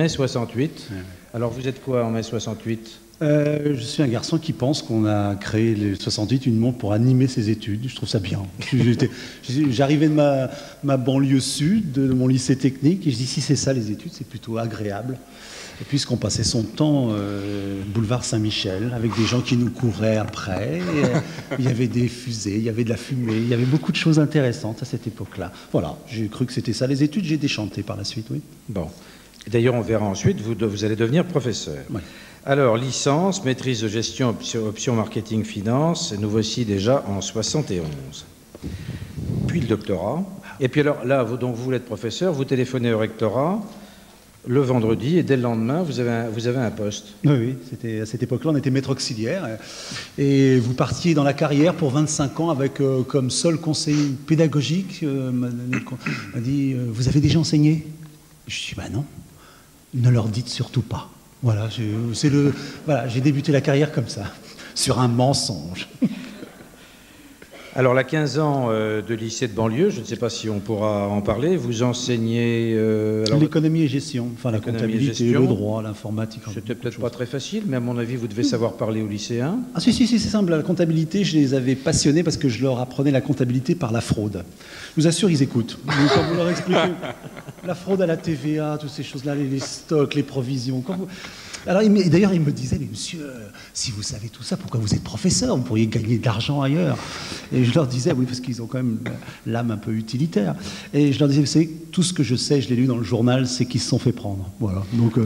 Mai 68. Ouais. Alors vous êtes quoi en mai 68? Je suis un garçon qui pense qu'on a créé les 68 uniquement pour animer ses études. Je trouve ça bien. J'arrivais de ma banlieue sud, de mon lycée technique, et je dis si c'est ça les études, c'est plutôt agréable. Et puisqu'on passait son temps boulevard Saint-Michel, avec des gens qui nous couraient après, il y avait des fusées, il y avait de la fumée, il y avait beaucoup de choses intéressantes à cette époque-là. Voilà, j'ai cru que c'était ça les études, j'ai déchanté par la suite, oui. Bon. D'ailleurs, on verra ensuite, vous allez devenir professeur. Ouais. Alors, licence, maîtrise de gestion, option marketing, finance, nous voici déjà en 71. Puis le doctorat. Et puis alors, là, donc vous voulez être professeur, vous téléphonez au rectorat le vendredi, et dès le lendemain, vous avez un poste. Oui, c'était à cette époque-là, on était maître auxiliaire, et vous partiez dans la carrière pour 25 ans avec comme seul conseiller pédagogique, m'a dit, vous avez déjà enseigné? Je dis, bah non, ne leur dites surtout pas. Voilà, j'ai débuté la carrière comme ça, sur un mensonge. Alors, la 15 ans de lycée de banlieue, je ne sais pas si on pourra en parler, vous enseignez... l'économie et gestion, enfin la comptabilité, le droit, l'informatique. C'était peut-être pas très facile, mais à mon avis, vous devez savoir parler aux lycéens. Ah si, c'est simple, la comptabilité, je les avais passionnés parce que je leur apprenais la comptabilité par la fraude. Je vous assure, ils écoutent. Donc, quand vous leur expliquez la fraude à la TVA, toutes ces choses-là, les stocks, les provisions... Alors, d'ailleurs, il me disait, mais monsieur, si vous savez tout ça, pourquoi vous êtes professeur? Vous pourriez gagner de l'argent ailleurs. Et je leur disais, oui, parce qu'ils ont quand même l'âme un peu utilitaire. Et je leur disais, vous savez, tout ce que je sais, je l'ai lu dans le journal, c'est qu'ils se sont fait prendre. Voilà, donc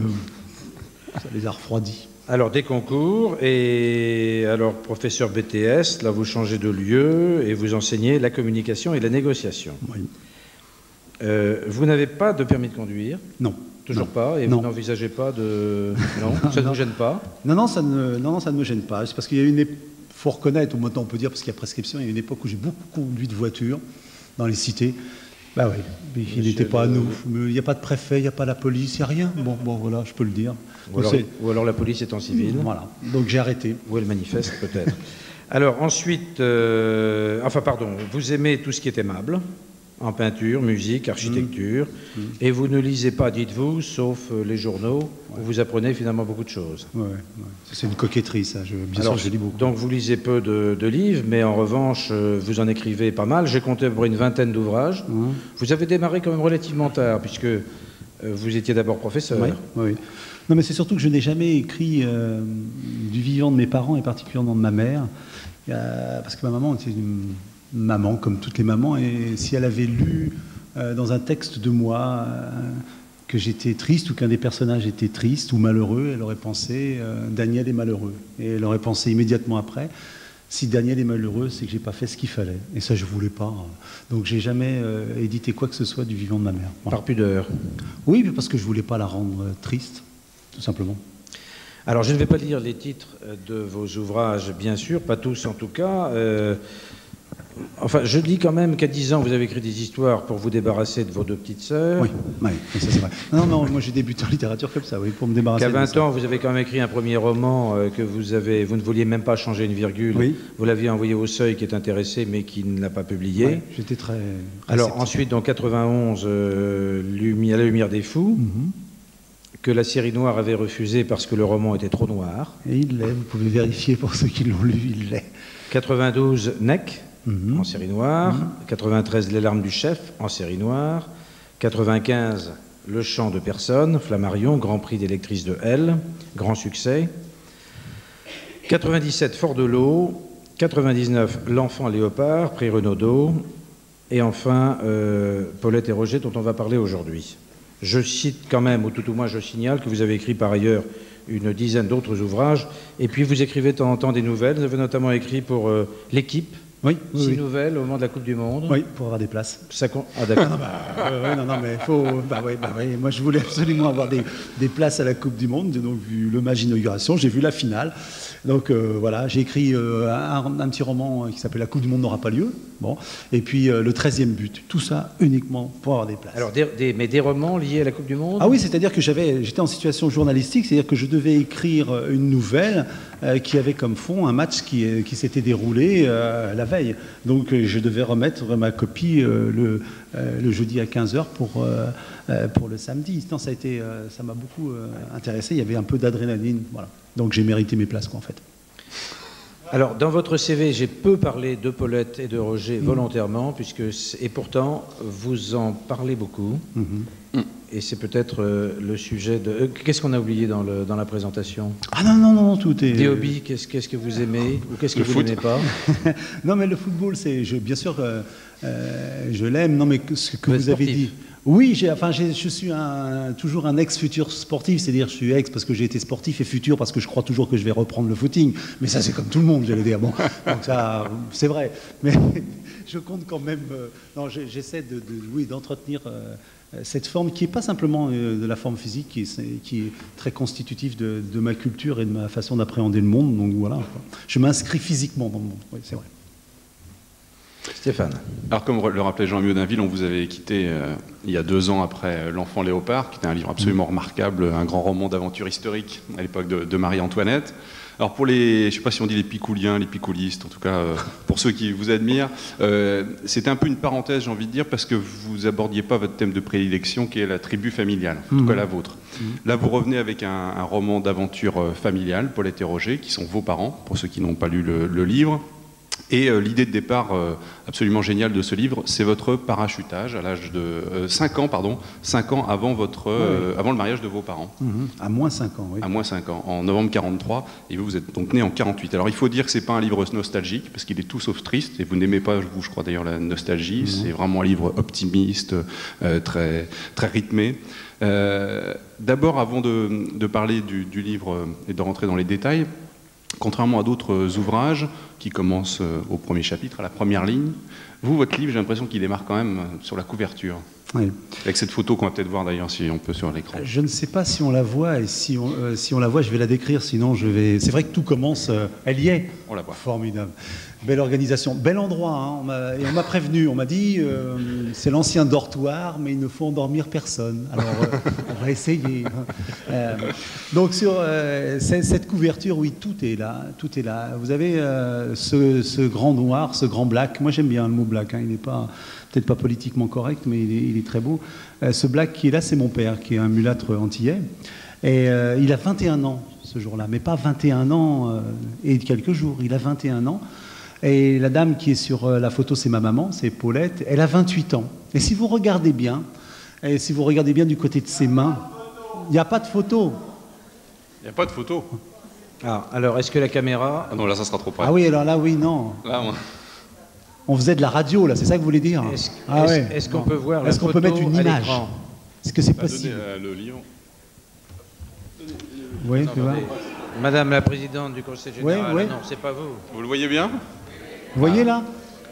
ça les a refroidis. Alors, des concours, et alors, professeur BTS, là, vous changez de lieu, et vous enseignez la communication et la négociation. Oui. Vous n'avez pas de permis de conduire? Non. Toujours pas, et non. vous n'envisagez pas de... Non, ça ne vous gêne pas? Non, ça ne me gêne pas. C'est parce qu'il y a une époque, il faut reconnaître, au moment on peut dire, parce qu'il y a prescription, il y a une époque où j'ai beaucoup conduit de voitures dans les cités. Bah oui, il n'était pas à nous. Il n'y a pas de préfet, il n'y a pas la police, il n'y a rien. Bon, voilà, je peux le dire. Ou alors la police est en civil. Voilà, donc j'ai arrêté. Ou elle manifeste, peut-être. Alors, ensuite, vous aimez tout ce qui est aimable, en peinture, musique, architecture, et vous ne lisez pas, dites-vous, sauf les journaux, où vous apprenez finalement beaucoup de choses. Ouais. C'est une coquetterie, ça. Bien sûr, je lis beaucoup. Donc vous lisez peu de livres, mais en revanche, vous en écrivez pas mal. J'ai compté pour une vingtaine d'ouvrages. Vous avez démarré quand même relativement tard, puisque vous étiez d'abord professeur. Oui. Non, mais c'est surtout que je n'ai jamais écrit du vivant de mes parents, et particulièrement de ma mère, parce que ma maman était une maman, comme toutes les mamans, et si elle avait lu dans un texte de moi que j'étais triste ou qu'un des personnages était triste ou malheureux, elle aurait pensé Daniel est malheureux. Et elle aurait pensé immédiatement après, si Daniel est malheureux, c'est que j'ai pas fait ce qu'il fallait. Et ça, je voulais pas. Donc, j'ai jamais édité quoi que ce soit du vivant de ma mère. Voilà. Par pudeur? Oui, parce que je voulais pas la rendre triste, tout simplement. Alors, je ne vais pas lire les titres de vos ouvrages, bien sûr, pas tous en tout cas. Enfin, je dis quand même qu'à 10 ans, vous avez écrit des histoires pour vous débarrasser de vos deux petites sœurs. Oui, ça c'est vrai. Non, moi j'ai débuté en littérature comme ça, oui, pour me débarrasser de ça. Qu'à 20 ans, vous avez quand même écrit un premier roman que vous ne vouliez même pas changer une virgule. Oui. Vous l'aviez envoyé au Seuil, qui est intéressé, mais qui ne l'a pas publié. Oui, j'étais très Alors sceptique. Ensuite, en 91, à la lumière des fous, que la série noire avait refusé parce que le roman était trop noir. Et il l'est, vous pouvez vérifier pour ceux qui l'ont lu, il l'est. 92, Neck. En série noire, 93, Les larmes du chef, en série noire, 95, Le chant de personne, Flammarion, Grand Prix des lectrices de L, grand succès, 97, Fort de l'eau, 99, L'enfant léopard, Prix Renaudot, et enfin, Paulette et Roger, dont on va parler aujourd'hui. Je cite quand même, ou tout au moins je signale, que vous avez écrit par ailleurs une dizaine d'autres ouvrages, et puis vous écrivez de temps en temps des nouvelles. Vous avez notamment écrit pour L'Équipe, 6 nouvelles au moment de la Coupe du Monde. Oui, pour avoir des places. Ah, d'accord. non, mais il faut... Moi, je voulais absolument avoir des places à la Coupe du Monde. Donc, vu le match d'inauguration, j'ai vu la finale. Donc, voilà, j'ai écrit un petit roman qui s'appelle La Coupe du Monde n'aura pas lieu. Bon. Et puis, le 13e but. Tout ça uniquement pour avoir des places. Alors, mais des romans liés à la Coupe du Monde? Ah oui, c'est-à-dire que j'étais en situation journalistique, c'est-à-dire que je devais écrire une nouvelle qui avait comme fond un match qui s'était déroulé la veille. Donc je devais remettre ma copie le jeudi à 15h pour le samedi. Non, ça m'a beaucoup intéressé. Il y avait un peu d'adrénaline. Voilà. Donc j'ai mérité mes places, quoi, en fait. Alors, dans votre CV, j'ai peu parlé de Paulette et de Roger volontairement, et pourtant, vous en parlez beaucoup. Et c'est peut-être le sujet de... Qu'est-ce qu'on a oublié dans la présentation? Ah non, tout est... Des hobbies, qu'est-ce que vous aimez ou qu'est-ce que vous n'aimez pas? Non, mais le football, bien sûr, je l'aime. Non, mais ce que vous avez dit... Oui, je suis toujours un ex-futur sportif, c'est-à-dire je suis ex parce que j'ai été sportif et futur parce que je crois toujours que je vais reprendre le footing. Mais ça, c'est comme tout le monde, j'allais dire. Bon, donc ça, c'est vrai. Mais je compte quand même... non, j'essaie d'entretenir cette forme qui n'est pas simplement de la forme physique, qui est très constitutive de ma culture et de ma façon d'appréhender le monde. Donc voilà, je m'inscris physiquement dans le monde. Oui, c'est vrai. Stéphane. Alors, comme le rappelait Jean Miodainville, on vous avait quitté il y a 2 ans après L'Enfant Léopard, qui était un livre absolument remarquable, un grand roman d'aventure historique à l'époque de Marie-Antoinette. Alors, je ne sais pas si on dit les picouliens, les picoulistes, en tout cas, pour ceux qui vous admirent, c'était un peu une parenthèse, j'ai envie de dire, parce que vous abordiez pas votre thème de prédilection, qui est la tribu familiale, en tout cas la vôtre. Là, vous revenez avec un roman d'aventure familiale, Paulette et Roger, qui sont vos parents, pour ceux qui n'ont pas lu le livre. Et l'idée de départ absolument géniale de ce livre, c'est votre parachutage à l'âge de 5 ans avant avant le mariage de vos parents. À moins 5 ans, oui. À moins 5 ans, en novembre 43, et vous êtes donc né en 48. Alors il faut dire que c'est pas un livre nostalgique, parce qu'il est tout sauf triste, et vous n'aimez pas, vous, je crois d'ailleurs, la nostalgie. C'est vraiment un livre optimiste, très, très rythmé. D'abord, avant de parler du livre et de rentrer dans les détails, contrairement à d'autres ouvrages qui commencent au premier chapitre, à la première ligne, votre livre, j'ai l'impression qu'il démarre quand même sur la couverture. Oui. Avec cette photo qu'on va peut-être voir d'ailleurs, si on peut, sur l'écran. Je ne sais pas si on la voit, et si on la voit, je vais la décrire, sinon je vais... C'est vrai que tout commence... elle y est. On la voit. Formidable. Belle organisation, bel endroit, hein. Et on m'a prévenu, on m'a dit, c'est l'ancien dortoir, mais il ne faut endormir personne. Alors, on va essayer. Donc, sur cette couverture, oui, tout est là. Tout est là. Vous avez ce grand noir, ce grand black. Moi, j'aime bien le mot black, hein. Il n'est pas... peut-être pas politiquement correct, mais il est très beau. Ce black qui est là, c'est mon père, qui est un mulâtre antillais. Et il a 21 ans ce jour-là, mais pas 21 ans et quelques jours. Il a 21 ans. Et la dame qui est sur la photo, c'est ma maman, c'est Paulette. Elle a 28 ans. Et si vous regardez bien, du côté de ses mains, il n'y a pas de photo. Il n'y a pas de photo. Ah, alors, est-ce que la caméra... Ah non, là, ça sera trop près. Ah oui, alors là, oui, non. Là, on faisait de la radio, là, c'est ça que vous voulez dire? Est-ce qu'on peut voir la photo? Est-ce qu'on peut mettre une image? Est-ce que c'est possible? Le livre. Oui, tu vois. Madame la présidente du Conseil général, non, c'est pas vous. Vous le voyez bien? Vous voyez là?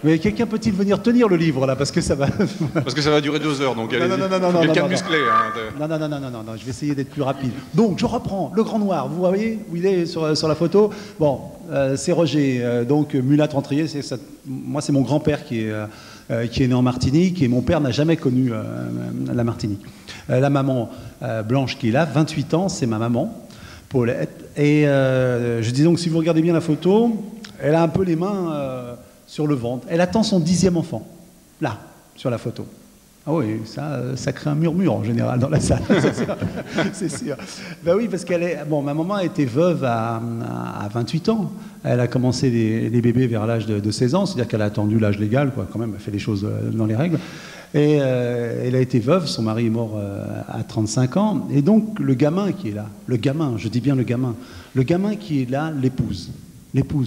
Mais quelqu'un peut-il venir tenir le livre là? Parce que ça va... Parce que ça va durer 2 heures, donc non, quelqu'un de musclé. Non, je vais essayer d'être plus rapide. Donc, je reprends le grand noir. Vous voyez où il est sur la photo? Bon, c'est Roger, donc mulâtre antillais. Moi, c'est mon grand-père qui est né en Martinique, et mon père n'a jamais connu la Martinique. La maman Blanche qui est là, 28 ans, c'est ma maman, Paulette. Et je dis donc, si vous regardez bien la photo, elle a un peu les mains... sur le ventre. Elle attend son 10e enfant, là, sur la photo. Ah oui, ça crée un murmure en général dans la salle, c'est sûr. Ben oui, parce ma maman a été veuve à 28 ans. Elle a commencé les bébés vers l'âge de 16 ans, c'est-à-dire qu'elle a attendu l'âge légal, quoi, quand même, elle fait les choses dans les règles. Et elle a été veuve, son mari est mort à 35 ans. Et donc, le gamin qui est là, je dis bien le gamin qui est là, l'épouse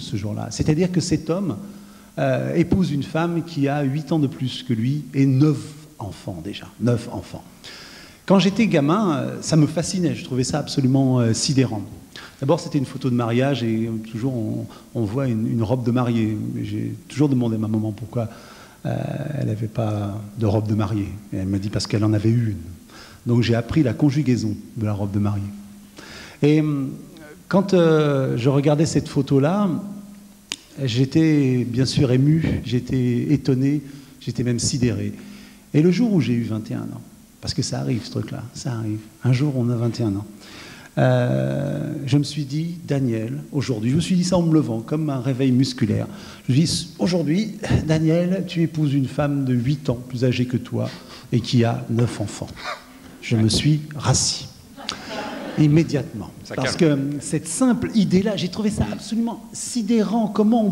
ce jour-là. C'est-à-dire que cet homme épouse une femme qui a 8 ans de plus que lui et 9 enfants déjà, 9 enfants. Quand j'étais gamin, ça me fascinait, je trouvais ça absolument sidérant. D'abord, c'était une photo de mariage et toujours on voit une robe de mariée. J'ai toujours demandé à ma maman pourquoi elle n'avait pas de robe de mariée. Et elle m'a dit parce qu'elle en avait une. Donc j'ai appris la conjugaison de la robe de mariée. Et quand je regardais cette photo-là, j'étais bien sûr ému, j'étais étonné, j'étais même sidéré. Et le jour où j'ai eu 21 ans, parce que ça arrive ce truc-là, ça arrive, un jour on a 21 ans, je me suis dit, Daniel, aujourd'hui, je me suis dit ça en me levant, comme un réveil musculaire. Je me dis, aujourd'hui, Daniel, tu épouses une femme de 8 ans, plus âgée que toi, et qui a 9 enfants. Je me suis rassis. Immédiatement. Parce que cette simple idée-là, j'ai trouvé ça absolument sidérant. Comment on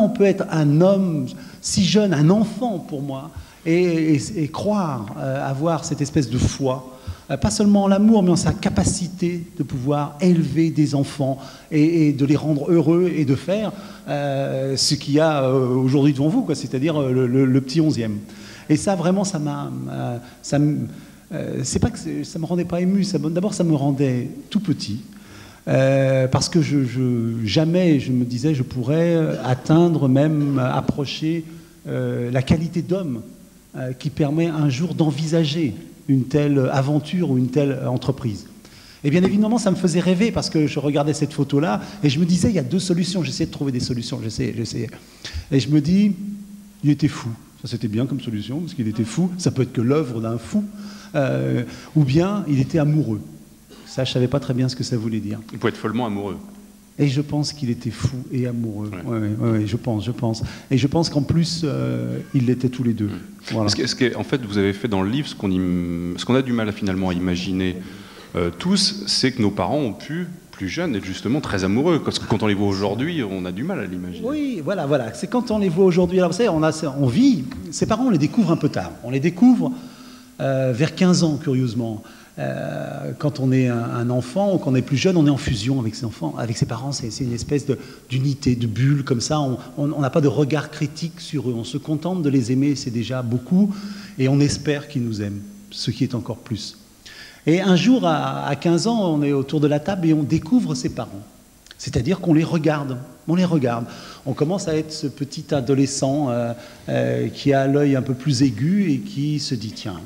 peut être un homme si jeune, un enfant pour moi, et croire avoir cette espèce de foi, pas seulement en l'amour, mais en sa capacité de pouvoir élever des enfants et de les rendre heureux et de faire ce qu'il y a aujourd'hui devant vous, c'est-à-dire le petit 11e. Et ça, vraiment, ça m'a... c'est pas que ça me rendait pas ému, d'abord ça me rendait tout petit, parce que jamais je me disais je pourrais atteindre, même approcher la qualité d'homme qui permet un jour d'envisager une telle aventure ou une telle entreprise. Et bien évidemment, ça me faisait rêver parce que je regardais cette photo-là et je me disais, il y a 2 solutions. J'essayais de trouver des solutions, j'essayais. Et je me dis, il était fou. Ça, c'était bien comme solution, parce qu'il était fou. Ça peut être que l'œuvre d'un fou. Ou bien, il était amoureux. Ça, je ne savais pas très bien ce que ça voulait dire. Il peut être follement amoureux. Et je pense qu'il était fou et amoureux. Ouais, je pense. Et je pense qu'en plus, ils l'étaient tous les deux. Voilà. En fait, vous avez fait dans le livre, ce qu'on a du mal finalement à imaginer tous, c'est que nos parents ont pu, plus jeunes, être justement très amoureux. Parce que quand on les voit aujourd'hui, on a du mal à l'imaginer. Oui, voilà. C'est quand on les voit aujourd'hui. Alors, vous savez, on vit, ces parents, on les découvre un peu tard. On les découvre vers 15 ans, curieusement. Quand on est un enfant ou qu'on est plus jeune, on est en fusion avec ses enfants, avec ses parents. C'est une espèce d'unité, de bulle comme ça. On n'a pas de regard critique sur eux. On se contente de les aimer, c'est déjà beaucoup. Et on espère qu'ils nous aiment, ce qui est encore plus. Et un jour, à 15 ans, on est autour de la table et on découvre ses parents. C'est-à-dire qu'on les regarde. On les regarde. On commence à être ce petit adolescent qui a l'œil un peu plus aigu et qui se dit, tiens,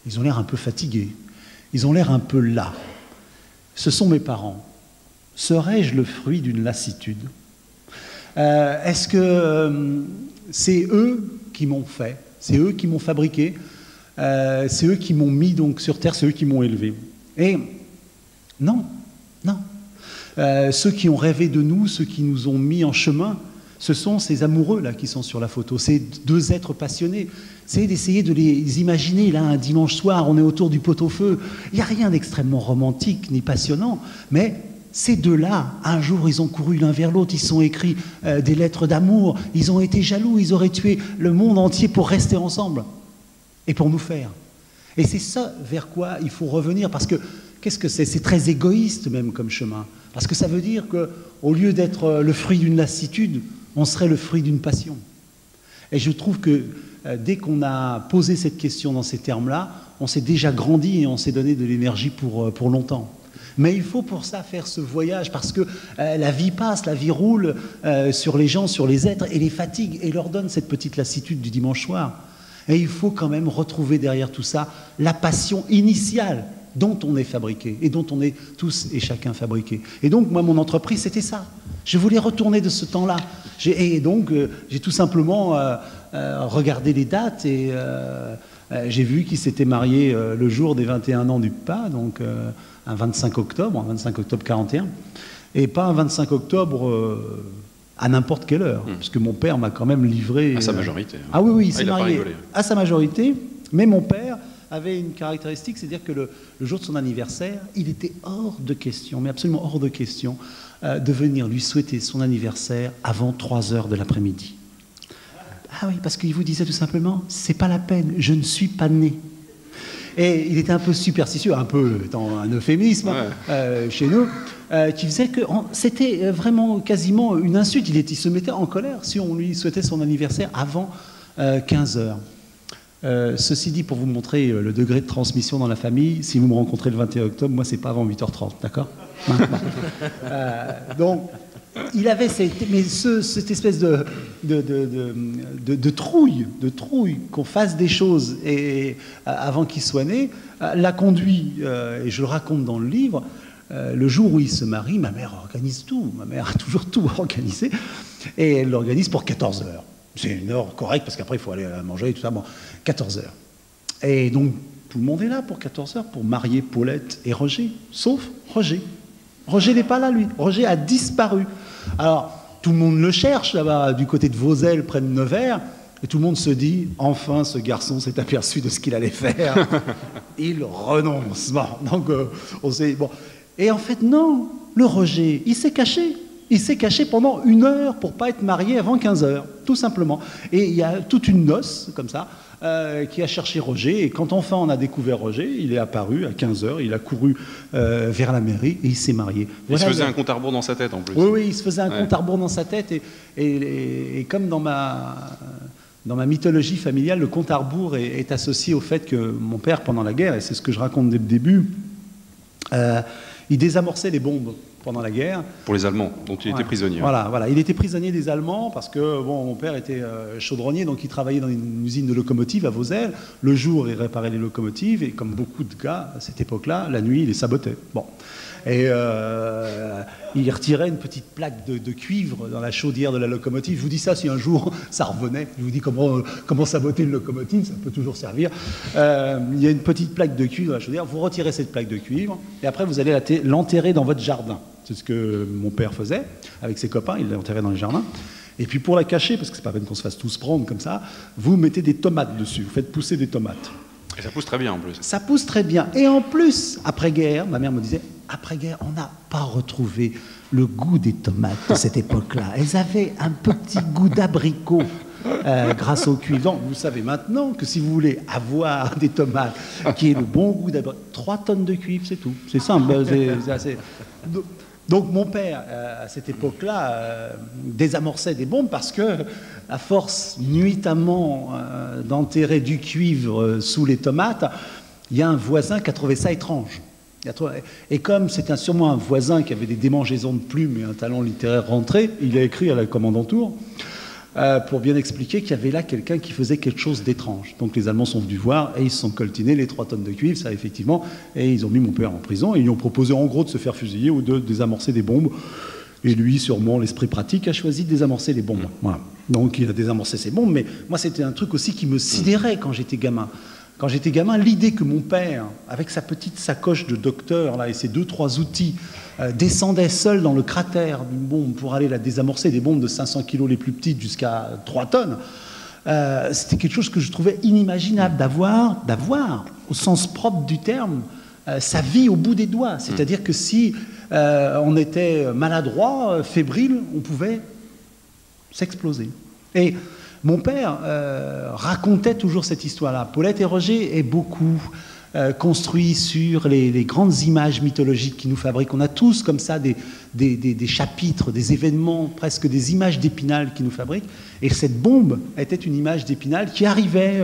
ils ont l'air un peu fatigués. Ils ont l'air un peu las. Ce sont mes parents. Serais-je le fruit d'une lassitude? Est-ce que c'est eux qui m'ont fait? C'est eux qui m'ont fabriqué? C'est eux qui m'ont mis donc sur terre? C'est eux qui m'ont élevé? Et non. Ceux qui ont rêvé de nous, ceux qui nous ont mis en chemin, ce sont ces amoureux-là qui sont sur la photo, ces 2 êtres passionnés. C'est d'essayer de les imaginer, là, un dimanche soir, on est autour du pot-au-feu. Il n'y a rien d'extrêmement romantique ni passionnant, mais ces 2-là, un jour, ils ont couru l'un vers l'autre, ils se sont écrits des lettres d'amour, ils ont été jaloux, ils auraient tué le monde entier pour rester ensemble et pour nous faire. Et c'est ça vers quoi il faut revenir, parce que qu'est-ce que c'est? C'est très égoïste même comme chemin, parce que ça veut dire qu'au lieu d'être le fruit d'une lassitude, on serait le fruit d'une passion. Et je trouve que dès qu'on a posé cette question dans ces termes-là, on s'est déjà grandi et on s'est donné de l'énergie pour longtemps. Mais il faut pour ça faire ce voyage, parce que la vie passe, la vie roule sur les gens, sur les êtres, et les fatigue, et leur donne cette petite lassitude du dimanche soir. Et il faut quand même retrouver derrière tout ça la passion initiale dont on est fabriqué, et dont on est tous et chacun fabriqué. Et donc, moi, mon entreprise, c'était ça. Je voulais retourner de ce temps-là. Et donc, j'ai tout simplement regardé les dates, et j'ai vu qu'ils s'étaient mariés le jour des 21 ans du PA, donc un 25 octobre 41, et pas un 25 octobre à n'importe quelle heure, parce que mon père m'a quand même livré... À sa majorité. Ah oui, il s'est marié à sa majorité, mais mon père avait une caractéristique, c'est-à-dire que le jour de son anniversaire, il était hors de question, mais absolument hors de question, de venir lui souhaiter son anniversaire avant 3h de l'après-midi. Ah oui, parce qu'il vous disait tout simplement, c'est pas la peine, je ne suis pas né. Et il était un peu superstitieux, un peu étant un euphémisme chez nous, qui faisait que c'était vraiment quasiment une insulte. Il se mettait en colère si on lui souhaitait son anniversaire avant 15h. Ceci dit, pour vous montrer le degré de transmission dans la famille, si vous me rencontrez le 21 octobre, moi, c'est pas avant 8h30, d'accord? Donc, il avait cette espèce de trouille qu'on fasse des choses avant qu'il soit né, l'a conduit, et je le raconte dans le livre, le jour où il se marie, ma mère organise tout. Ma mère a toujours tout organisé, et elle l'organise pour 14h. C'est une heure correcte, parce qu'après, il faut aller manger et tout ça. Bon, 14h. Et donc, tout le monde est là pour 14 heures, pour marier Paulette et Roger, sauf Roger. Roger n'est pas là, lui. Roger a disparu. Alors, tout le monde le cherche, là-bas, du côté de Vauzelles, près de Nevers, et tout le monde se dit, enfin, ce garçon s'est aperçu de ce qu'il allait faire. Il renonce. Bon, donc, on sait... Bon. Et en fait, non, le Roger, il s'est caché. Il s'est caché pendant 1 heure pour ne pas être marié avant 15 heures, tout simplement. Et il y a toute une noce, comme ça, qui a cherché Roger. Et quand enfin on a découvert Roger, il est apparu à 15 heures, il a couru vers la mairie et il s'est marié. Il se faisait un compte à rebours dans sa tête en plus. Oui, oui, il se faisait un compte à rebours dans sa tête. Et comme dans ma mythologie familiale, le compte à rebours est associé au fait que mon père, pendant la guerre, et c'est ce que je raconte dès le début, il désamorçait les bombes pendant la guerre. Pour les Allemands, dont il était prisonnier. Voilà, il était prisonnier des Allemands parce que mon père était chaudronnier, donc il travaillait dans une usine de locomotives à Vauzelles. Le jour, il réparait les locomotives et comme beaucoup de gars à cette époque-là, la nuit, il les sabotait. Bon. Et il retirait une petite plaque de cuivre dans la chaudière de la locomotive. Je vous dis ça si un jour ça revenait. Je vous dis comment saboter une locomotive, ça peut toujours servir. Il y a une petite plaque de cuivre dans la chaudière. Vous retirez cette plaque de cuivre et après vous allez l'enterrer dans votre jardin. C'est ce que mon père faisait avec ses copains. Il l'enterrait dans les jardins. Et puis pour la cacher, parce que c'est pas la peine qu'on se fasse tous prendre comme ça, vous mettez des tomates dessus. Vous faites pousser des tomates. Et ça pousse très bien en plus. Ça pousse très bien. Et en plus, après-guerre, ma mère me disait, après-guerre, on n'a pas retrouvé le goût des tomates de cette époque-là. Elles avaient un petit goût d'abricot grâce au cuivre. Donc, vous savez maintenant que si vous voulez avoir des tomates qui aient le bon goût d'abricot, 3 tonnes de cuivre, c'est tout. C'est simple. C'est assez... Donc mon père, à cette époque-là, désamorçait des bombes parce que, à force nuitamment d'enterrer du cuivre sous les tomates, il y a un voisin qui a trouvé ça étrange. Et comme c'était sûrement un voisin qui avait des démangeaisons de plumes et un talent littéraire rentré, il a écrit à la commandanture pour bien expliquer qu'il y avait là quelqu'un qui faisait quelque chose d'étrange. Donc les Allemands sont venus voir et ils se sont coltinés les 3 tonnes de cuivre, ça effectivement, et ils ont mis mon père en prison et ils lui ont proposé en gros de se faire fusiller ou de désamorcer des bombes. Et lui, sûrement, l'esprit pratique, a choisi de désamorcer les bombes. Voilà. Donc il a désamorcé ses bombes, mais moi c'était un truc aussi qui me sidérait quand j'étais gamin. Quand j'étais gamin, l'idée que mon père, avec sa petite sacoche de docteur là, et ses 2-3 outils, descendait seul dans le cratère d'une bombe pour aller la désamorcer, des bombes de 500 kilos les plus petites jusqu'à 3 tonnes, c'était quelque chose que je trouvais inimaginable d'avoir, au sens propre du terme, sa vie au bout des doigts. C'est-à-dire que si on était maladroit, fébrile, on pouvait s'exploser. Et mon père racontait toujours cette histoire-là. Paulette et Roger est beaucoup construit sur les grandes images mythologiques qui nous fabriquent. On a tous comme ça des chapitres, des événements, presque des images d'Épinal qui nous fabriquent. Et cette bombe était une image d'Épinal qui arrivait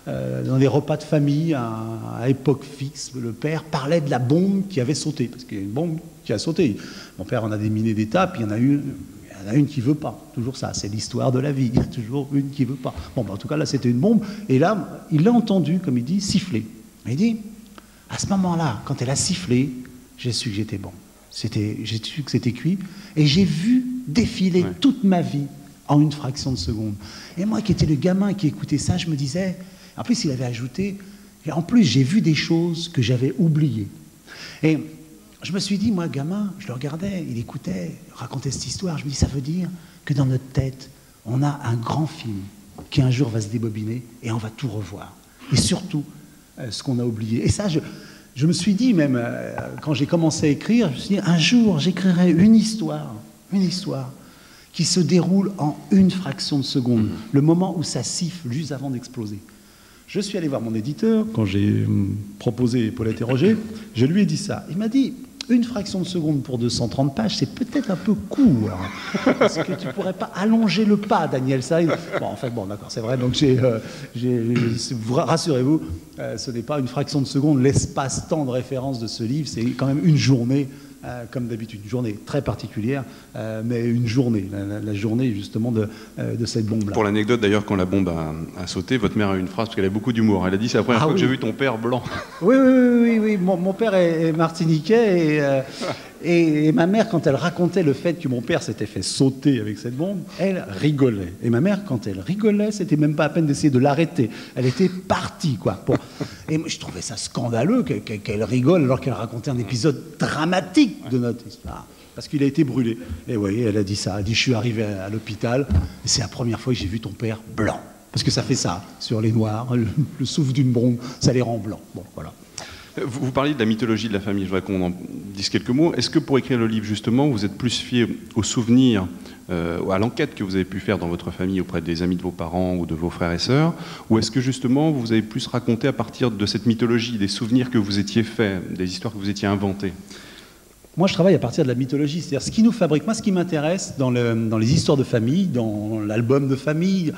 dans les repas de famille à époque fixe. Le père parlait de la bombe qui avait sauté, parce qu'il y a une bombe qui a sauté. Mon père en a déminé des tas, puis il y en a une qui ne veut pas. Toujours ça, c'est l'histoire de la vie. Il y a toujours une qui ne veut pas. Bon, en tout cas, là, c'était une bombe. Et là, il l'a entendu, comme il dit, siffler. Il dit, à ce moment-là, quand elle a sifflé, j'ai su que j'étais bon. J'ai su que c'était cuit. Et j'ai vu défiler toute ma vie en une fraction de seconde. Et moi, qui étais le gamin qui écoutait ça, je me disais... En plus, il avait ajouté... En plus, j'ai vu des choses que j'avais oubliées. Et... je me suis dit, moi, gamin, je le regardais, il écoutait, racontait cette histoire. Je me dis, ça veut dire que dans notre tête, on a un grand film qui un jour va se débobiner et on va tout revoir. Et surtout, ce qu'on a oublié. Et ça, je me suis dit, même quand j'ai commencé à écrire, je me suis dit, un jour, j'écrirai une histoire qui se déroule en une fraction de seconde, le moment où ça siffle juste avant d'exploser. Je suis allé voir mon éditeur, quand j'ai proposé Paulette et Roger, je lui ai dit ça. Il m'a dit, une fraction de seconde pour 230 pages, c'est peut-être un peu court. Parce que tu ne pourrais pas allonger le pas, Daniel Saïd. Bon, en fait, bon, d'accord, c'est vrai. Donc, rassurez-vous, ce n'est pas une fraction de seconde, l'espace-temps de référence de ce livre, c'est quand même une journée, comme d'habitude, une journée très particulière, mais une journée, la journée justement de cette bombe-là. Pour l'anecdote d'ailleurs, quand la bombe a sauté, votre mère a eu une phrase, parce qu'elle a beaucoup d'humour. Elle a dit, c'est la première fois que j'ai vu ton père blanc. Oui. Mon père est martiniquais Et ma mère, quand elle racontait le fait que mon père s'était fait sauter avec cette bombe, elle rigolait. Et ma mère, quand elle rigolait, c'était même pas à peine d'essayer de l'arrêter. Elle était partie, quoi. Bon. Et moi, je trouvais ça scandaleux qu'elle rigole alors qu'elle racontait un épisode dramatique de notre histoire. Parce qu'il a été brûlé. Et oui, elle a dit ça. Elle a dit, je suis arrivé à l'hôpital, et c'est la première fois que j'ai vu ton père blanc. Parce que ça fait ça, sur les noirs, le souffle d'une bombe, ça les rend blancs. Bon, voilà. Vous parliez de la mythologie de la famille, je voudrais qu'on en dise quelques mots. Est-ce que pour écrire le livre, justement, vous êtes plus fié aux souvenirs, à l'enquête que vous avez pu faire dans votre famille auprès des amis de vos parents ou de vos frères et sœurs, ou est-ce que justement vous avez plus raconté à partir de cette mythologie, des souvenirs que vous étiez faits, des histoires que vous étiez inventées? Moi, je travaille à partir de la mythologie, c'est-à-dire ce qui nous fabrique. Moi, ce qui m'intéresse dans les histoires de famille, dans l'album de famille,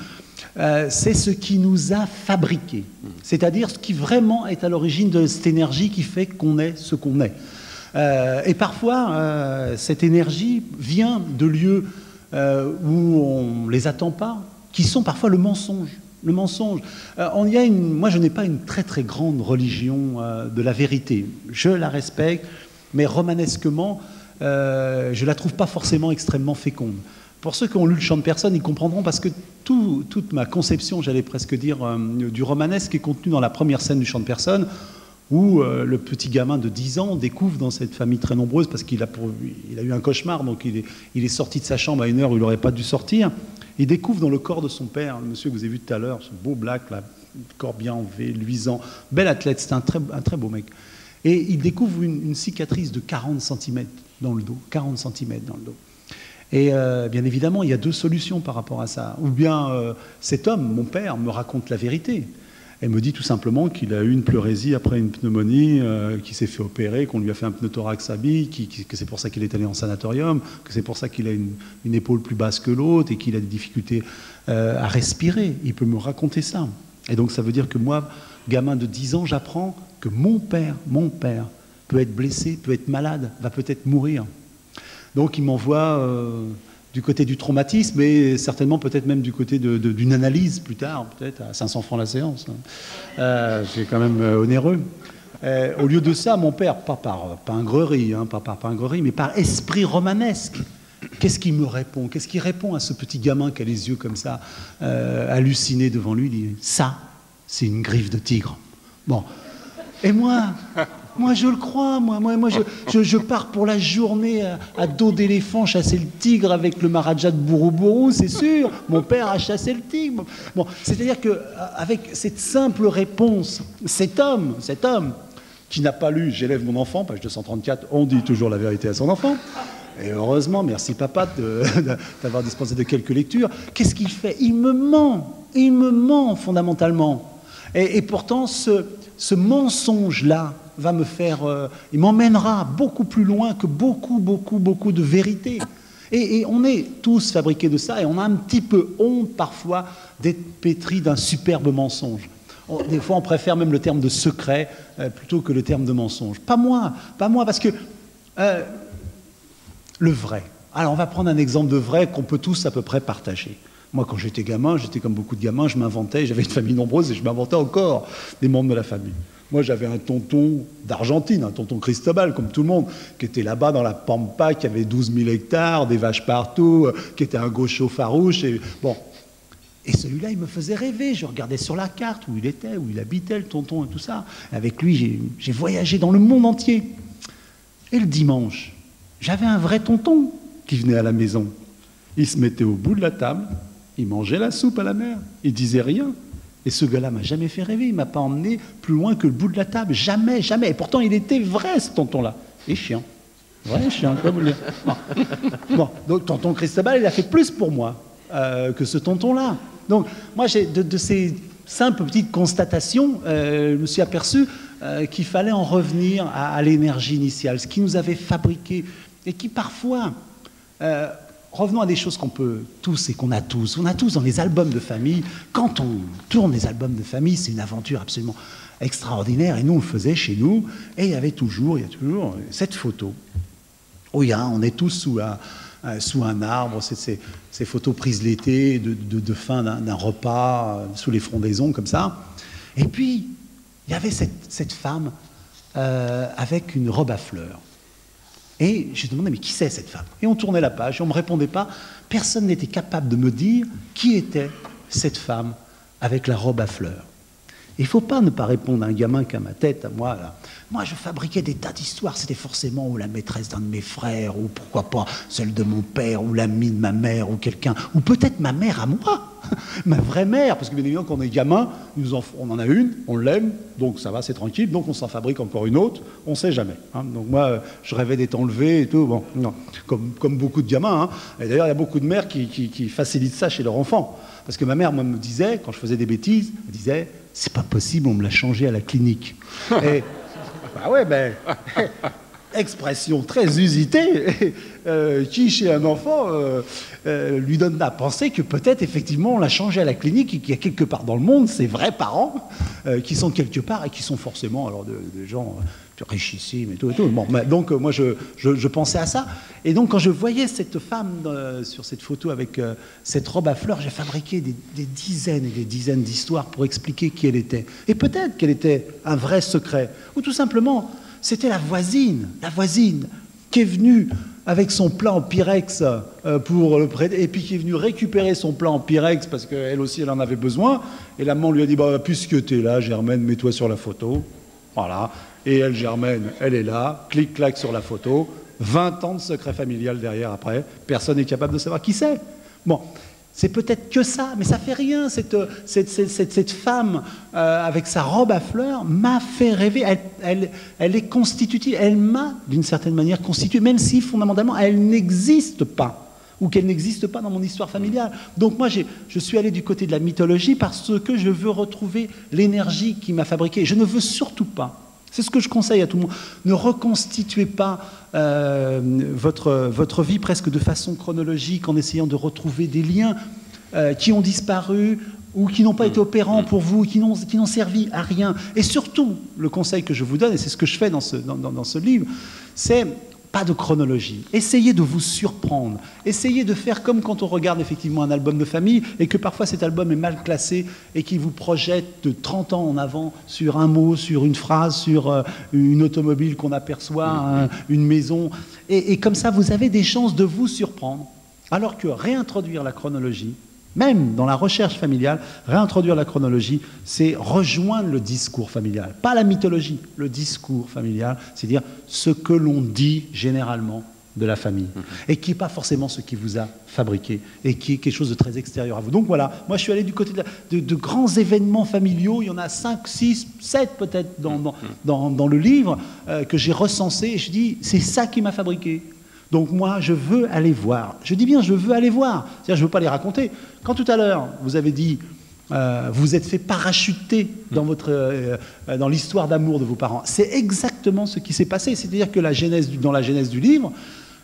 c'est ce qui nous a fabriqués. C'est-à-dire ce qui vraiment est à l'origine de cette énergie qui fait qu'on est ce qu'on est. Et parfois, cette énergie vient de lieux où on ne les attend pas, qui sont parfois le mensonge. Le mensonge. Moi, je n'ai pas une très très grande religion de la vérité. Je la respecte, mais romanesquement, je ne la trouve pas forcément extrêmement féconde. Pour ceux qui ont lu Le Chant de Personne, ils comprendront parce que toute ma conception, j'allais presque dire, du romanesque est contenue dans la première scène du Chant de Personne, où le petit gamin de 10 ans découvre dans cette famille très nombreuse, parce qu'il a eu un cauchemar, donc il est sorti de sa chambre à une heure où il n'aurait pas dû sortir, il découvre dans le corps de son père, le monsieur que vous avez vu tout à l'heure, ce beau black, là, corps bien enlevé, luisant, bel athlète, c'est un très beau mec. Et il découvre une cicatrice de 40 cm dans le dos, 40 cm dans le dos. Et bien évidemment, il y a deux solutions par rapport à ça. Ou bien cet homme, mon père, me raconte la vérité. Elle me dit tout simplement qu'il a eu une pleurésie après une pneumonie, qu'il s'est fait opérer, qu'on lui a fait un pneuthorax à bille, que c'est pour ça qu'il est allé en sanatorium, que c'est pour ça qu'il a une épaule plus basse que l'autre et qu'il a des difficultés à respirer. Il peut me raconter ça. Et donc ça veut dire que moi, gamin de 10 ans, j'apprends que mon père peut être blessé, peut être malade, va peut-être mourir. Donc il m'envoie du côté du traumatisme et certainement peut-être même du côté d'une analyse plus tard, peut-être à 500 francs la séance. C'est quand même onéreux. Au lieu de ça, mon père, pas par pingrerie, mais par esprit romanesque, qu'est-ce qu'il me répond? Qu'est-ce qu'il répond à ce petit gamin qui a les yeux comme ça, halluciné devant lui? Il dit, ça, c'est une griffe de tigre. Bon. Et moi je le crois, je pars pour la journée à dos d'éléphant chasser le tigre avec le Maharaja de Buru-Buru, c'est sûr. Mon père a chassé le tigre. Bon, c'est-à-dire qu'avec cette simple réponse, cet homme qui n'a pas lu « J'élève mon enfant », page 234, on dit toujours la vérité à son enfant. Et heureusement, merci papa d'avoir dispensé de quelques lectures. Qu'est-ce qu'il fait? Il me ment fondamentalement. Et pourtant, ce mensonge-là va me faire... il m'emmènera beaucoup plus loin que beaucoup de vérité. Et on est tous fabriqués de ça, et on a un petit peu honte parfois d'être pétri d'un superbe mensonge. Des fois, on préfère même le terme de secret plutôt que le terme de mensonge. Pas moi, parce que le vrai. Alors, on va prendre un exemple de vrai qu'on peut tous à peu près partager. Moi, quand j'étais gamin, j'étais comme beaucoup de gamins, je m'inventais, j'avais une famille nombreuse et je m'inventais encore des membres de la famille. Moi, j'avais un tonton d'Argentine, un tonton Cristobal, comme tout le monde, qui était là-bas dans la Pampa, qui avait 12 000 hectares, des vaches partout, qui était un gaucho farouche. Et bon. Et celui-là, il me faisait rêver. Je regardais sur la carte où il était, où il habitait, le tonton et tout ça. Avec lui, j'ai voyagé dans le monde entier. Et le dimanche, j'avais un vrai tonton qui venait à la maison. Il se mettait au bout de la table, il mangeait la soupe à la mer, il disait rien. Et ce gars-là m'a jamais fait rêver, il m'a pas emmené plus loin que le bout de la table, jamais. Et pourtant, il était vrai, ce tonton-là. Et chiant. Vrai chiant, quoi vous le dire. Bon, donc tonton Cristobal, il a fait plus pour moi que ce tonton-là. Donc, moi, de ces simples petites constatations, je me suis aperçu qu'il fallait en revenir à l'énergie initiale, ce qui nous avait fabriqué, et qui parfois... revenons à des choses qu'on peut tous et qu'on a tous. On a tous dans les albums de famille. Quand on tourne les albums de famille, c'est une aventure absolument extraordinaire. Et nous, on le faisait chez nous. Et il y a toujours cette photo. Oh, on est tous sous un arbre. C'est ces photos prises l'été, de fin d'un repas, sous les frondaisons, comme ça. Et puis, il y avait cette femme avec une robe à fleurs. Et j'ai demandé, mais qui c'est cette femme? Et on tournait la page et on ne me répondait pas. Personne n'était capable de me dire qui était cette femme avec la robe à fleurs. Il ne faut pas ne pas répondre à un gamin qui a ma tête, à moi. Là. Moi, je fabriquais des tas d'histoires. C'était forcément ou la maîtresse d'un de mes frères, ou pourquoi pas celle de mon père, ou l'amie de ma mère, ou quelqu'un, ou peut-être ma mère à moi, ma vraie mère. Parce que bien évidemment, quand on est gamin, on en a une, on l'aime, donc ça va, c'est tranquille. Donc on s'en fabrique encore une autre, on ne sait jamais. Hein. Donc moi, je rêvais d'être enlevé et tout. Bon, non, comme beaucoup de gamins. Hein. Et d'ailleurs, il y a beaucoup de mères qui facilitent ça chez leurs enfants. Parce que ma mère, moi, me disait, quand je faisais des bêtises, elle disait, c'est pas possible, on me l'a changé à la clinique. Et, bah ouais, ben, expression très usitée, qui, chez un enfant, lui donne à penser que peut-être, effectivement, on l'a changé à la clinique et qu'il y a quelque part dans le monde ces vrais parents qui sont quelque part et qui sont forcément alors des gens richissimes et tout. Bon, donc, moi, je pensais à ça. Et donc, quand je voyais cette femme sur cette photo avec cette robe à fleurs, j'ai fabriqué des dizaines et des dizaines d'histoires pour expliquer qui elle était. Et peut-être qu'elle était un vrai secret. Ou tout simplement, c'était la voisine qui est venue avec son plat en pyrex pour le prêter, et puis qui est venue récupérer son plat en pyrex parce qu'elle aussi, elle en avait besoin. Et la maman lui a dit, bah, puisque tu es là, Germaine, mets-toi sur la photo. Voilà. Et elle, Germaine, elle est là, clic-clac sur la photo, 20 ans de secret familial derrière après, personne n'est capable de savoir qui c'est. Bon, c'est peut-être que ça, mais ça fait rien. Cette femme avec sa robe à fleurs m'a fait rêver, elle est constitutive, elle m'a d'une certaine manière constitué, même si fondamentalement elle n'existe pas, ou qu'elle n'existe pas dans mon histoire familiale. Donc moi, je suis allé du côté de la mythologie parce que je veux retrouver l'énergie qui m'a fabriqué. Je ne veux surtout pas, c'est ce que je conseille à tout le monde, ne reconstituez pas votre vie presque de façon chronologique en essayant de retrouver des liens qui ont disparu ou qui n'ont pas été opérants pour vous, qui n'ont servi à rien. Et surtout, le conseil que je vous donne, et c'est ce que je fais dans ce livre, c'est pas de chronologie. Essayez de vous surprendre. Essayez de faire comme quand on regarde effectivement un album de famille et que parfois cet album est mal classé et qui vous projette de 30 ans en avant sur un mot, sur une phrase, sur une automobile qu'on aperçoit, une maison. Et comme ça, vous avez des chances de vous surprendre. Alors que réintroduire la chronologie, même dans la recherche familiale, réintroduire la chronologie, c'est rejoindre le discours familial. Pas la mythologie, le discours familial, c'est-à-dire ce que l'on dit généralement de la famille, et qui n'est pas forcément ce qui vous a fabriqué, et qui est quelque chose de très extérieur à vous. Donc voilà, moi je suis allé du côté de grands événements familiaux, il y en a 5, 6, 7 peut-être dans le livre, que j'ai recensé, et je dis, c'est ça qui m'a fabriqué. Donc moi, je veux aller voir. Je dis bien, je veux aller voir. C'est-à-dire, je ne veux pas les raconter. Quand tout à l'heure, vous avez dit, vous êtes fait parachuter dans l'histoire d'amour de vos parents, c'est exactement ce qui s'est passé. C'est-à-dire que dans la genèse du livre,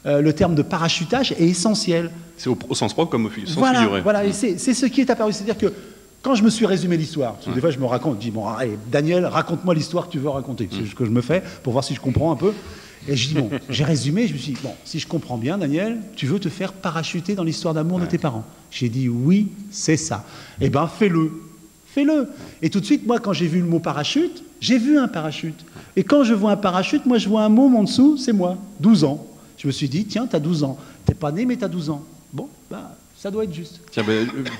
le terme de parachutage est essentiel. C'est au sens propre comme au sens figuré. Voilà, et c'est ce qui est apparu. C'est-à-dire que quand je me suis résumé l'histoire, parce que des fois je me raconte, je dis, bon, allez, Daniel, raconte-moi l'histoire que tu veux raconter. C'est ce que je me fais pour voir si je comprends un peu. Et je dis, bon, j'ai résumé, je me suis dit, bon, si je comprends bien, Daniel, tu veux te faire parachuter dans l'histoire d'amour de tes parents. J'ai dit, oui, c'est ça. Eh bien, fais-le. Fais-le. Et tout de suite, moi, quand j'ai vu le mot parachute, j'ai vu un parachute. Et quand je vois un parachute, moi, je vois un mot en dessous, c'est moi, 12 ans. Je me suis dit, tiens, t'as 12 ans. T'es pas né, mais t'as 12 ans. Bon, bah, ça doit être juste. Tiens,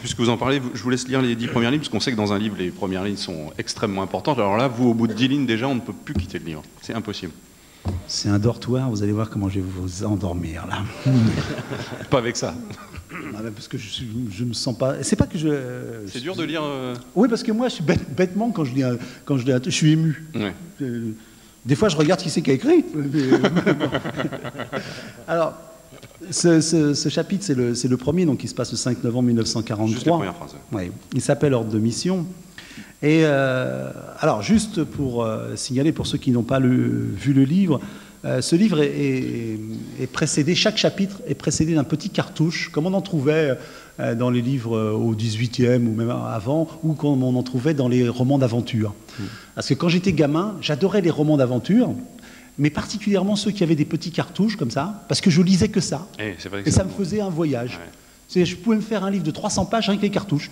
puisque vous en parlez, je vous laisse lire les 10 premières lignes, parce qu'on sait que dans un livre, les premières lignes sont extrêmement importantes. Alors là, vous, au bout de 10 lignes, déjà, on ne peut plus quitter le livre. C'est impossible. C'est un dortoir, vous allez voir comment je vais vous endormir, là. Pas avec ça. Parce que je me sens pas... C'est pas que je... C'est dur de lire... Oui, parce que moi, je suis bêtement, quand je lis je suis ému. Ouais. Des fois, je regarde qui c'est qui a écrit. Alors, ce chapitre, c'est le premier, donc il se passe le 5 novembre 1943. Juste la première phrase. Ouais. Il s'appelle Ordre de mission. Et alors, juste pour signaler, pour ceux qui n'ont pas vu le livre, ce livre est précédé, chaque chapitre est précédé d'un petit cartouche, comme on en trouvait dans les livres au 18e ou même avant, ou comme on en trouvait dans les romans d'aventure. Parce que quand j'étais gamin, j'adorais les romans d'aventure, mais particulièrement ceux qui avaient des petits cartouches comme ça, parce que je lisais que ça, et ça me faisait un voyage. Ouais. Je pouvais me faire un livre de 300 pages avec les cartouches,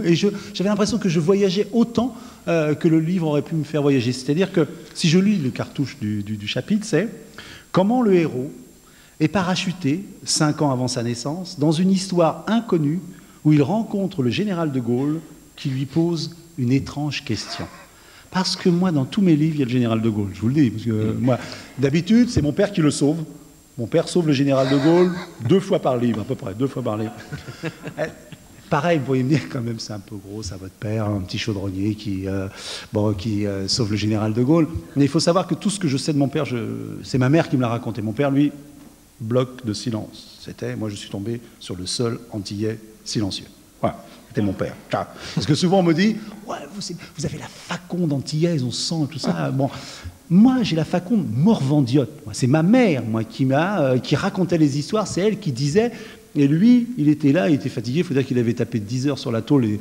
et j'avais l'impression que je voyageais autant que le livre aurait pu me faire voyager. C'est-à-dire que si je lis le cartouche du chapitre, c'est Comment le héros est parachuté, 5 ans avant sa naissance, dans une histoire inconnue où il rencontre le général de Gaulle qui lui pose une étrange question. Parce que moi, dans tous mes livres, il y a le général de Gaulle, je vous le dis. Parce que moi, d'habitude, c'est mon père qui le sauve. Mon père sauve le général de Gaulle 2 fois par livre, à peu près, 2 fois par livre. Pareil, vous voyez me dire quand même, c'est un peu gros, ça, votre père, un petit chaudronnier qui sauve le général de Gaulle. Mais il faut savoir que tout ce que je sais de mon père, c'est ma mère qui me l'a raconté. Mon père, lui, bloc de silence. Moi, je suis tombé sur le seul Antillais silencieux. Voilà. C'était mon père. Parce que souvent on me dit, ouais, vous avez la faconde antillaise, on sent tout ça. Bon, moi j'ai la faconde morvandiote. C'est ma mère, moi, qui racontait les histoires. C'est elle qui disait. Et lui, il était là, il était fatigué. Il faut dire qu'il avait tapé 10 heures sur la tôle et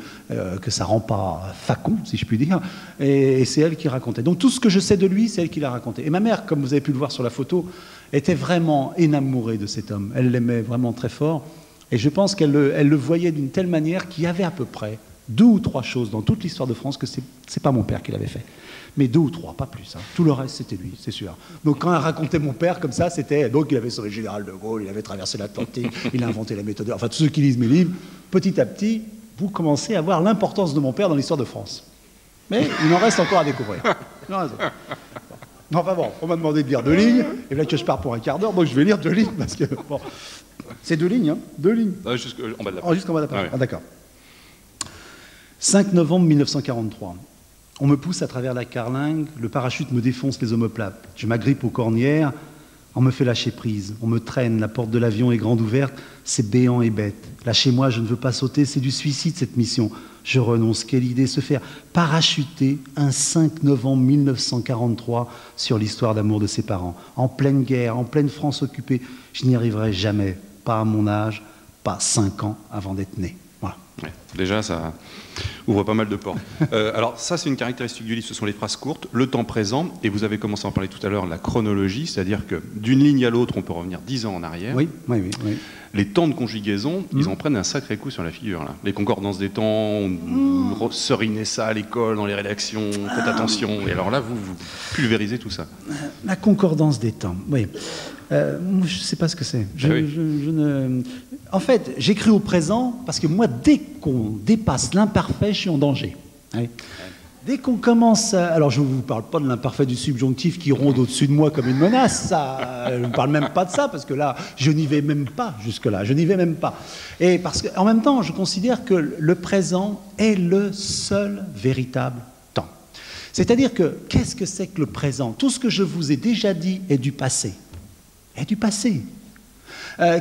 que ça rend pas facon, si je puis dire. Et c'est elle qui racontait. Donc tout ce que je sais de lui, c'est elle qui l'a raconté. Et ma mère, comme vous avez pu le voir sur la photo, était vraiment énamourée de cet homme. Elle l'aimait vraiment très fort. Et je pense qu'elle le voyait d'une telle manière qu'il y avait à peu près 2 ou 3 choses dans toute l'histoire de France que c'est pas mon père qui l'avait fait. Mais 2 ou 3, pas plus. Hein. Tout le reste, c'était lui, c'est sûr. Donc quand elle racontait mon père comme ça, c'était... Donc il avait sauvé le général de Gaulle, il avait traversé l'Atlantique, il a inventé la méthode... Enfin, tous ceux qui lisent mes livres, petit à petit, vous commencez à voir l'importance de mon père dans l'histoire de France. Mais il en reste encore à découvrir. Enfin bon, on m'a demandé de lire 2 lignes, et là que je pars pour un quart d'heure, donc je vais lire 2 lignes, parce que... Bon, c'est 2 lignes, hein, 2 lignes. Jusqu'en bas de la page. Jusqu'en bas de la page. Ah, ouais. Ah, d'accord. 5 novembre 1943. On me pousse à travers la carlingue, le parachute me défonce les omoplates. Je m'agrippe aux cornières, on me fait lâcher prise. On me traîne, la porte de l'avion est grande ouverte, c'est béant et bête. Lâchez-moi, je ne veux pas sauter, c'est du suicide cette mission. Je renonce, quelle idée, se faire parachuter un 5 novembre 1943 sur l'histoire d'amour de ses parents. En pleine guerre, en pleine France occupée, je n'y arriverai jamais. Pas à mon âge, pas 5 ans avant d'être né. Voilà. Ouais, déjà, ça ouvre pas mal de portes. Alors ça, c'est une caractéristique du livre, ce sont les phrases courtes, le temps présent, et vous avez commencé à en parler tout à l'heure, la chronologie, c'est-à-dire que d'une ligne à l'autre, on peut revenir 10 ans en arrière. Oui. Les temps de conjugaison, ils en prennent un sacré coup sur la figure. Là. Les concordances des temps, on serinait ça à l'école, dans les rédactions, faites attention. Et alors là, vous pulvérisez tout ça. La concordance des temps, oui. Je ne sais pas ce que c'est. En fait, j'écris au présent parce que moi, dès qu'on dépasse l'imparfait, je suis en danger. Oui. Dès qu'on commence à... Alors, je ne vous parle pas de l'imparfait du subjonctif qui ronde au-dessus de moi comme une menace. Ça, je ne parle même pas de ça parce que là, je n'y vais même pas jusque-là. Je n'y vais même pas. Et parce qu'en même temps, je considère que le présent est le seul véritable temps. C'est-à-dire que, qu'est-ce que c'est que le présent? Tout ce que je vous ai déjà dit est du passé. Est du passé.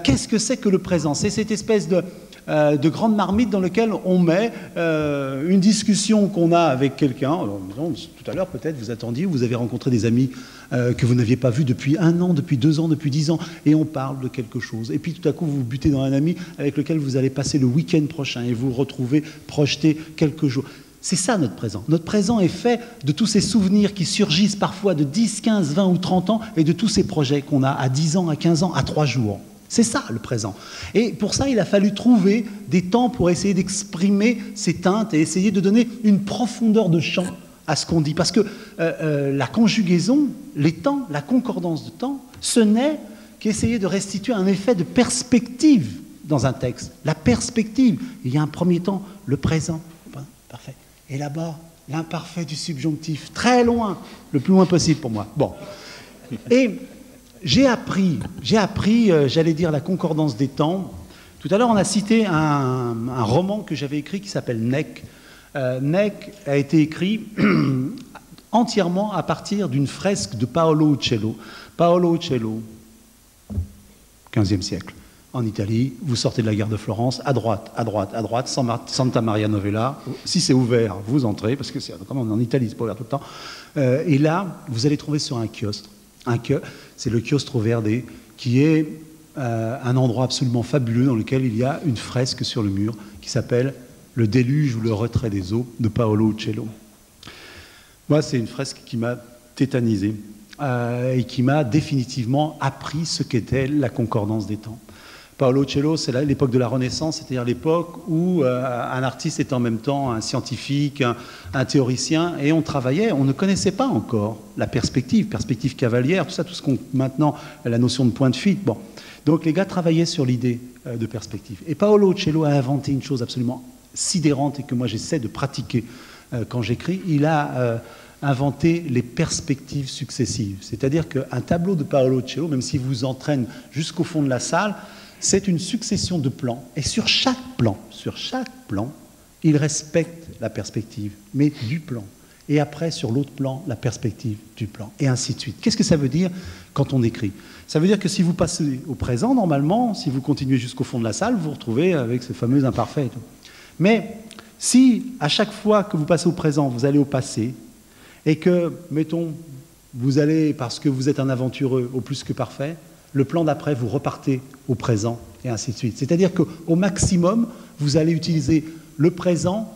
Qu'est-ce que c'est que le présent? C'est cette espèce de grande marmite dans laquelle on met une discussion qu'on a avec quelqu'un. Tout à l'heure, peut-être, vous attendiez, vous avez rencontré des amis que vous n'aviez pas vus depuis 1 an, depuis 2 ans, depuis 10 ans, et on parle de quelque chose. Et puis tout à coup, vous vous butez dans un ami avec lequel vous allez passer le week-end prochain et vous retrouvez projeté quelques jours. C'est ça notre présent. Notre présent est fait de tous ces souvenirs qui surgissent parfois de 10, 15, 20 ou 30 ans et de tous ces projets qu'on a à 10 ans, à 15 ans, à 3 jours. C'est ça le présent. Et pour ça, il a fallu trouver des temps pour essayer d'exprimer ces teintes et essayer de donner une profondeur de champ à ce qu'on dit. Parce que la conjugaison, les temps, la concordance de temps, ce n'est qu'essayer de restituer un effet de perspective dans un texte. La perspective. Il y a un premier temps, le présent. Parfait. Et là-bas, l'imparfait du subjonctif. Très loin, le plus loin possible pour moi. Bon. Et... J'ai appris, j'allais dire, la concordance des temps. Tout à l'heure, on a cité un roman que j'avais écrit qui s'appelle Neck. Neck a été écrit entièrement à partir d'une fresque de Paolo Uccello. Paolo Uccello, 15e siècle, en Italie. Vous sortez de la gare de Florence, à droite, Santa Maria Novella. Si c'est ouvert, vous entrez, parce que c'est comme en Italie, c'est pas ouvert tout le temps. Et là, vous allez trouver sur un kiosque. C'est le Chiostro Verde, qui est un endroit absolument fabuleux dans lequel il y a une fresque sur le mur qui s'appelle « Le déluge ou le retrait des eaux » de Paolo Uccello. Moi, c'est une fresque qui m'a tétanisé et qui m'a définitivement appris ce qu'était la concordance des temps. Paolo Coelho, c'est l'époque de la Renaissance, c'est-à-dire l'époque où un artiste est en même temps un scientifique, un théoricien, et on travaillait, on ne connaissait pas encore la perspective cavalière, tout ce qu'on maintenant, la notion de point de fuite. Bon. Donc les gars travaillaient sur l'idée de perspective. Et Paolo Coelho a inventé une chose absolument sidérante et que moi j'essaie de pratiquer quand j'écris. Il a inventé les perspectives successives. C'est-à-dire qu'un tableau de Paolo Coelho, même s'il vous entraîne jusqu'au fond de la salle, c'est une succession de plans. Et sur chaque plan, il respecte la perspective, mais du plan. Et après, sur l'autre plan, la perspective du plan. Et ainsi de suite. Qu'est-ce que ça veut dire quand on écrit? Ça veut dire que si vous passez au présent, normalement, si vous continuez jusqu'au fond de la salle, vous vous retrouvez avec ce fameux imparfait et tout. Mais si, à chaque fois que vous passez au présent, vous allez au passé, et que, mettons, vous allez, parce que vous êtes un aventureux, au plus que parfait, le plan d'après, vous repartez au présent, et ainsi de suite. C'est-à-dire qu'au maximum, vous allez utiliser le présent,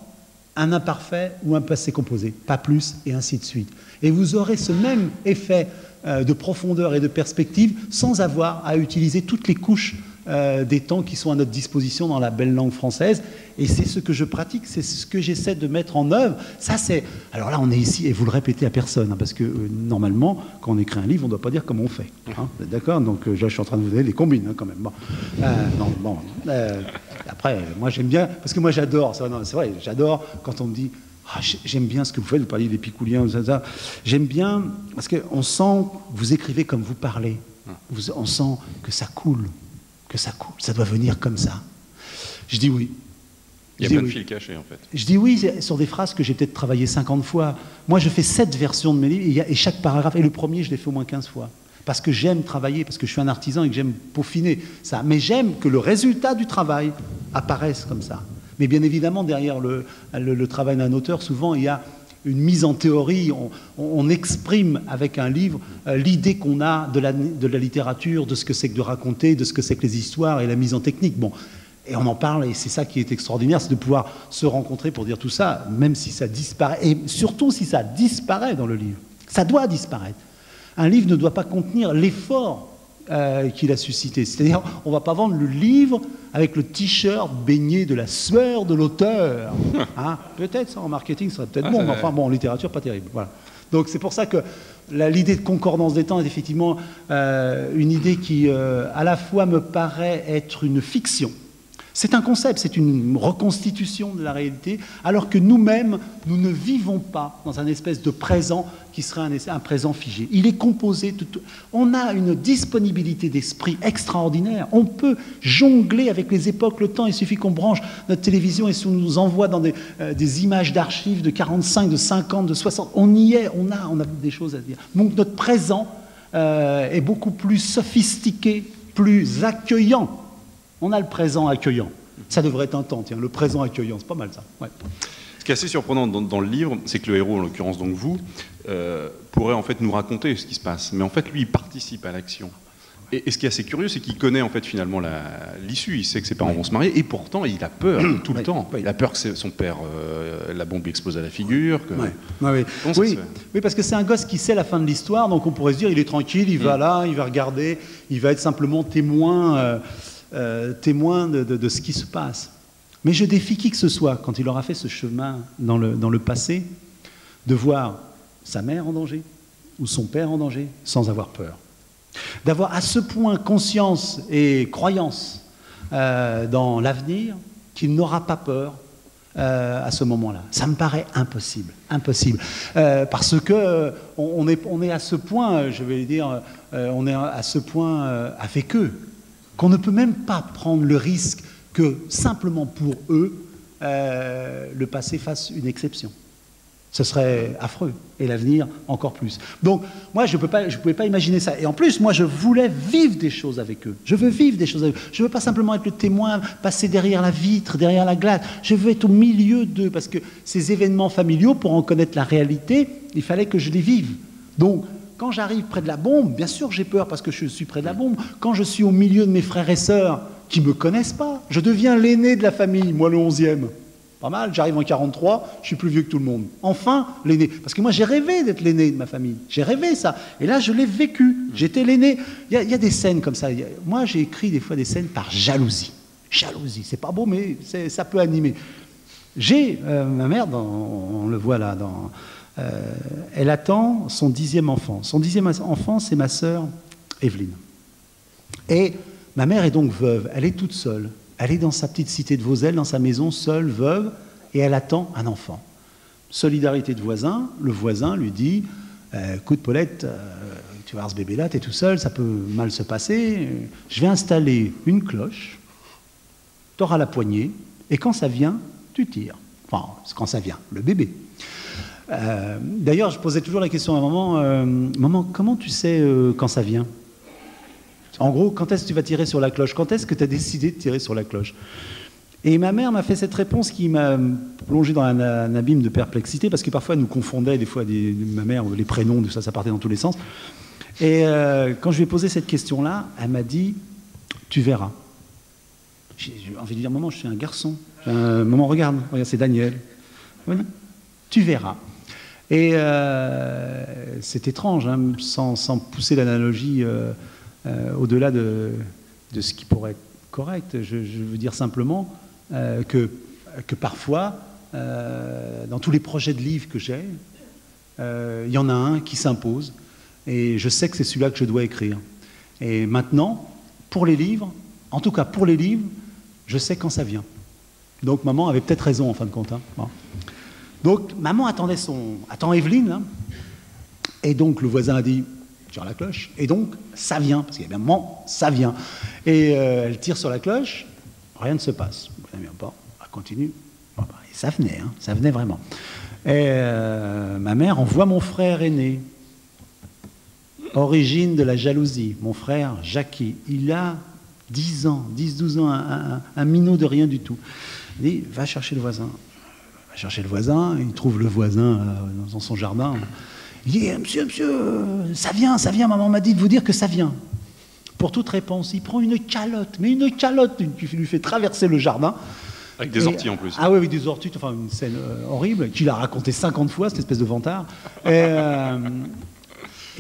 un imparfait ou un passé composé, pas plus, et ainsi de suite. Et vous aurez ce même effet de profondeur et de perspective sans avoir à utiliser toutes les couches des temps qui sont à notre disposition dans la belle langue française. Et c'est ce que je pratique, c'est ce que j'essaie de mettre en œuvre. Ça, c'est... Alors là, on est ici, et vous le répétez à personne, hein, parce que normalement, quand on écrit un livre, on ne doit pas dire comment on fait. Hein, vous êtes d'accord? Donc là, je suis en train de vous donner les combines, hein, quand même. Bon. Après, moi, j'aime bien, parce que moi, j'adore, c'est vrai, j'adore quand on me dit « Ah, j'aime bien ce que vous faites, vous parlez des Picouliens, ça. J'aime bien, parce qu'on sent que vous écrivez comme vous parlez. On sent que ça coule. Ça doit venir comme ça. » Je dis oui. Il y a plein de fils cachés, en fait. Je dis oui sur des phrases que j'ai peut-être travaillées 50 fois. Moi, je fais 7 versions de mes livres, et chaque paragraphe, et le premier, je l'ai fait au moins 15 fois. Parce que j'aime travailler, parce que je suis un artisan et que j'aime peaufiner ça. Mais j'aime que le résultat du travail apparaisse comme ça. Mais bien évidemment, derrière le travail d'un auteur, souvent, il y a une mise en théorie, on exprime avec un livre l'idée qu'on a de la littérature, de ce que c'est que de raconter, de ce que c'est que les histoires et la mise en technique. Bon, et on en parle, et c'est ça qui est extraordinaire, c'est de pouvoir se rencontrer pour dire tout ça, même si ça disparaît, et surtout si ça disparaît dans le livre. Ça doit disparaître. Un livre ne doit pas contenir l'effort qu'il a suscité. C'est-à-dire, on ne va pas vendre le livre avec le t-shirt baigné de la sueur de l'auteur. Hein, peut-être ça en marketing serait peut-être bon, mais enfin bon, en littérature, pas terrible. Voilà. Donc c'est pour ça que l'idée de concordance des temps est effectivement une idée qui, à la fois, me paraît être une fiction. C'est un concept, c'est une reconstitution de la réalité, alors que nous-mêmes, nous ne vivons pas dans un espèce de présent qui serait un présent figé. Il est composé de tout. On a une disponibilité d'esprit extraordinaire. On peut jongler avec les époques, le temps. Il suffit qu'on branche notre télévision et si on nous envoie dans des images d'archives de 45, de 50, de 60. On y est, on a des choses à dire. Donc notre présent est beaucoup plus sophistiqué, plus accueillant. On a le présent accueillant. Ça devrait être un temps, tiens, le présent accueillant, c'est pas mal ça. Ouais. Ce qui est assez surprenant dans le livre, c'est que le héros, en l'occurrence donc vous, pourrait en fait nous raconter ce qui se passe. Mais en fait, lui, il participe à l'action. Et ce qui est assez curieux, c'est qu'il connaît en fait finalement l'issue. Il sait que ses parents vont se marier, et pourtant, il a peur tout le temps. Il a peur que son père, la bombe lui explose à la figure. Que... Oui, parce que c'est un gosse qui sait la fin de l'histoire, donc on pourrait se dire, il est tranquille, il va là, il va regarder, il va être simplement témoin... témoin de ce qui se passe. Mais je défie qui que ce soit, quand il aura fait ce chemin dans le passé, de voir sa mère en danger ou son père en danger sans avoir peur. D'avoir à ce point conscience et croyance dans l'avenir qu'il n'aura pas peur à ce moment-là. Ça me paraît impossible. Parce que on est à ce point, je vais dire, on est à ce point avec eux, qu'on ne peut même pas prendre le risque que, simplement pour eux, le passé fasse une exception. Ce serait affreux, et l'avenir encore plus. Donc, moi, je ne pouvais pas imaginer ça. Et en plus, moi, je voulais vivre des choses avec eux. Je veux vivre des choses avec eux. Je ne veux pas simplement être le témoin, passer derrière la vitre, derrière la glace. Je veux être au milieu d'eux, parce que ces événements familiaux, pour en connaître la réalité, il fallait que je les vive. Donc, quand j'arrive près de la bombe, bien sûr j'ai peur parce que je suis près de la bombe. Quand je suis au milieu de mes frères et sœurs qui ne me connaissent pas, je deviens l'aîné de la famille, moi le 11e. pas mal, j'arrive en 43, je suis plus vieux que tout le monde. Enfin, l'aîné. Parce que moi, j'ai rêvé d'être l'aîné de ma famille. J'ai rêvé ça. Et là, je l'ai vécu. J'étais l'aîné. Il y a des scènes comme ça. Moi, j'ai écrit des fois des scènes par jalousie. Jalousie. C'est pas beau, mais ça peut animer. J'ai ma mère, on le voit là, elle attend son 10e enfant. Son 10e enfant, c'est ma sœur Evelyne. Et ma mère est donc veuve. Elle est toute seule. Elle est dans sa petite cité de Vozelle, dans sa maison, seule, veuve, et elle attend un enfant. Solidarité de voisin, le voisin lui dit écoute, Paulette, tu vas avoir ce bébé-là, tu es tout seul, ça peut mal se passer. Je vais installer une cloche, tu auras la poignée, et quand ça vient, tu tires. Enfin, c'est quand ça vient, le bébé. D'ailleurs, je posais toujours la question à maman maman, comment tu sais quand ça vient ? En gros, quand est-ce que tu vas tirer sur la cloche ? Quand est-ce que tu as décidé de tirer sur la cloche ? Et ma mère m'a fait cette réponse qui m'a plongé dans un abîme de perplexité, parce que parfois elle nous confondait, des fois, ma mère, les prénoms, ça partait dans tous les sens. Et quand je lui ai posé cette question-là, elle m'a dit « Tu verras ». J'ai envie de dire « Maman, je suis un garçon. » Maman, regarde, c'est Daniel. Tu verras. Et c'est étrange, hein, sans pousser l'analogie au-delà de ce qui pourrait être correct. Je veux dire simplement que parfois, dans tous les projets de livres que j'ai, il y en a un qui s'impose, et je sais que c'est celui-là que je dois écrire. Et maintenant, pour les livres, en tout cas pour les livres, je sais quand ça vient. Donc maman avait peut-être raison en fin de compte. Hein. Bon. Donc maman attend Evelyne, hein, et donc le voisin a dit tire la cloche, et donc ça vient, parce qu'il y a bien un moment, ça vient. Et elle tire sur la cloche, rien ne se passe. Ça ne vient pas, elle continue. Bon, et ça venait, hein, ça venait vraiment. Et ma mère envoie mon frère aîné, origine de la jalousie, mon frère Jackie. Il a 10 ans, 10-12 ans, un minot de rien du tout. Il dit, va chercher le voisin. Il va chercher le voisin, il trouve le voisin dans son jardin. Il dit, monsieur, ça vient, maman m'a dit de vous dire que ça vient. Pour toute réponse, il prend une calotte, mais une calotte qui lui fait traverser le jardin. Avec des orties en plus. Ah oui, des orties, enfin une scène horrible, qu'il a raconté 50 fois, cette espèce de vantard. Et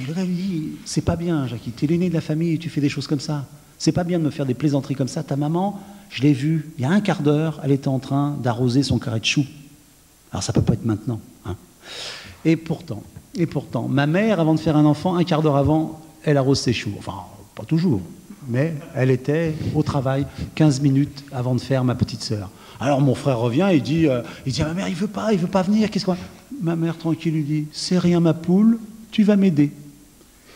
le gars lui dit, c'est pas bien, Jackie, t'es l'aîné de la famille et tu fais des choses comme ça. C'est pas bien de me faire des plaisanteries comme ça. Ta maman, je l'ai vue, il y a un quart d'heure, elle était en train d'arroser son carré de choux. Alors ça peut pas être maintenant. Hein. Et pourtant, ma mère, avant de faire un enfant, un quart d'heure avant, elle arrose ses choux. Enfin, pas toujours, mais elle était au travail 15 minutes avant de faire ma petite sœur. Alors mon frère revient et il dit à ma mère, il veut pas venir. Qu'est-ce qu'on... Ma mère, tranquille, lui dit, c'est rien ma poule, tu vas m'aider.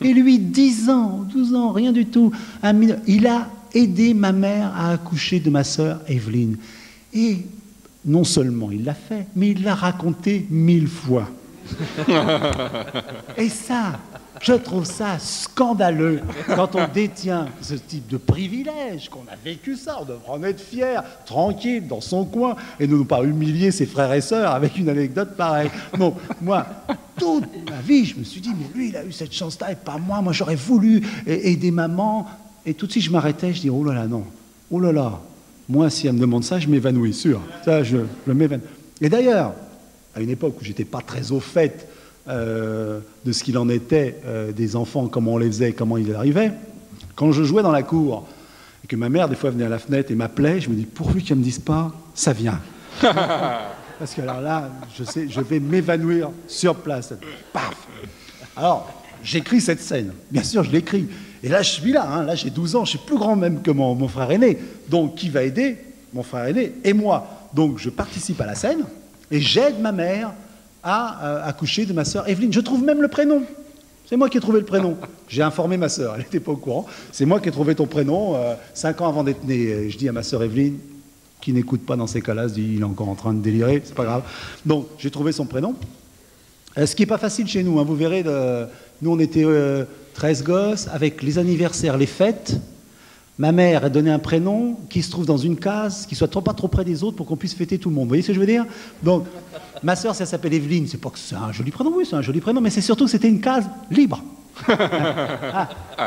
Et lui, 10 ans, 12 ans, rien du tout. Il a aidé ma mère à accoucher de ma sœur Evelyne. Et non seulement il l'a fait, mais il l'a raconté 1000 fois. Et ça, je trouve ça scandaleux quand on détient ce type de privilège, qu'on a vécu ça, on devrait en être fier, tranquille, dans son coin, et ne pas humilier ses frères et sœurs avec une anecdote pareille. Non, moi, toute ma vie, je me suis dit, mais lui, il a eu cette chance-là, et pas moi, j'aurais voulu aider maman. Et tout de suite, je m'arrêtais, je dis, oh là là, non, oh là là, moi, si elle me demande ça, je m'évanouis, sûr. Ça, je m'évanouis. Et d'ailleurs, à une époque où j'étais pas très au fait de ce qu'il en était des enfants, comment on les faisait, comment ils arrivaient, quand je jouais dans la cour et que ma mère des fois venait à la fenêtre et m'appelait, je me dis pourvu qu'elle me dise pas ça vient. Parce que alors là, je sais, je vais m'évanouir sur place. Paf. Alors j'écris cette scène, bien sûr je l'écris. Et là je suis là, hein, là j'ai 12 ans, je suis plus grand même que mon frère aîné. Donc qui va aider mon frère aîné et moi. Donc je participe à la scène. Et j'aide ma mère à accoucher de ma sœur Evelyne. Je trouve même le prénom. C'est moi qui ai trouvé le prénom. J'ai informé ma sœur, elle n'était pas au courant. C'est moi qui ai trouvé ton prénom 5 ans avant d'être né. Je dis à ma sœur Evelyne, qui n'écoute pas dans ces cas-là, il est encore en train de délirer, c'est pas grave. Donc j'ai trouvé son prénom. Ce qui n'est pas facile chez nous, hein, vous verrez, nous on était 13 gosses, avec les anniversaires, les fêtes. Ma mère a donné un prénom qui se trouve dans une case, qui soit pas trop près des autres pour qu'on puisse fêter tout le monde. Vous voyez ce que je veux dire? Donc, ma sœur, ça s'appelle Evelyne. C'est pas que c'est un joli prénom, oui, c'est un joli prénom, mais c'est surtout que c'était une case libre.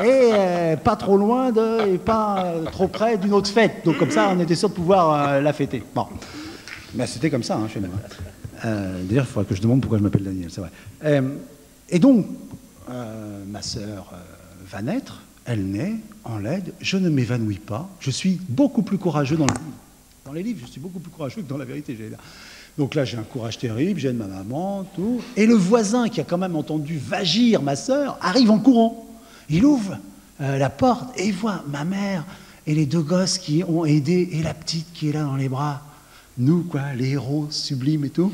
Et pas trop loin et pas trop près d'une autre fête. Donc comme ça, on était sûr de pouvoir la fêter. Bon. Ben, c'était comme ça, hein, chez nous. D'ailleurs, il faudrait que je demande pourquoi je m'appelle Daniel, c'est vrai. Et donc, ma sœur va naître, elle naît en laide, je ne m'évanouis pas, je suis beaucoup plus courageux dans le livre. Dans les livres, je suis beaucoup plus courageux que dans la vérité. Donc là, j'ai un courage terrible, j'aide ma maman, tout. Et le voisin, qui a quand même entendu vagir ma sœur, arrive en courant. Il ouvre la porte et il voit ma mère et les deux gosses qui ont aidé et la petite qui est là dans les bras. Nous, quoi, les héros sublimes et tout.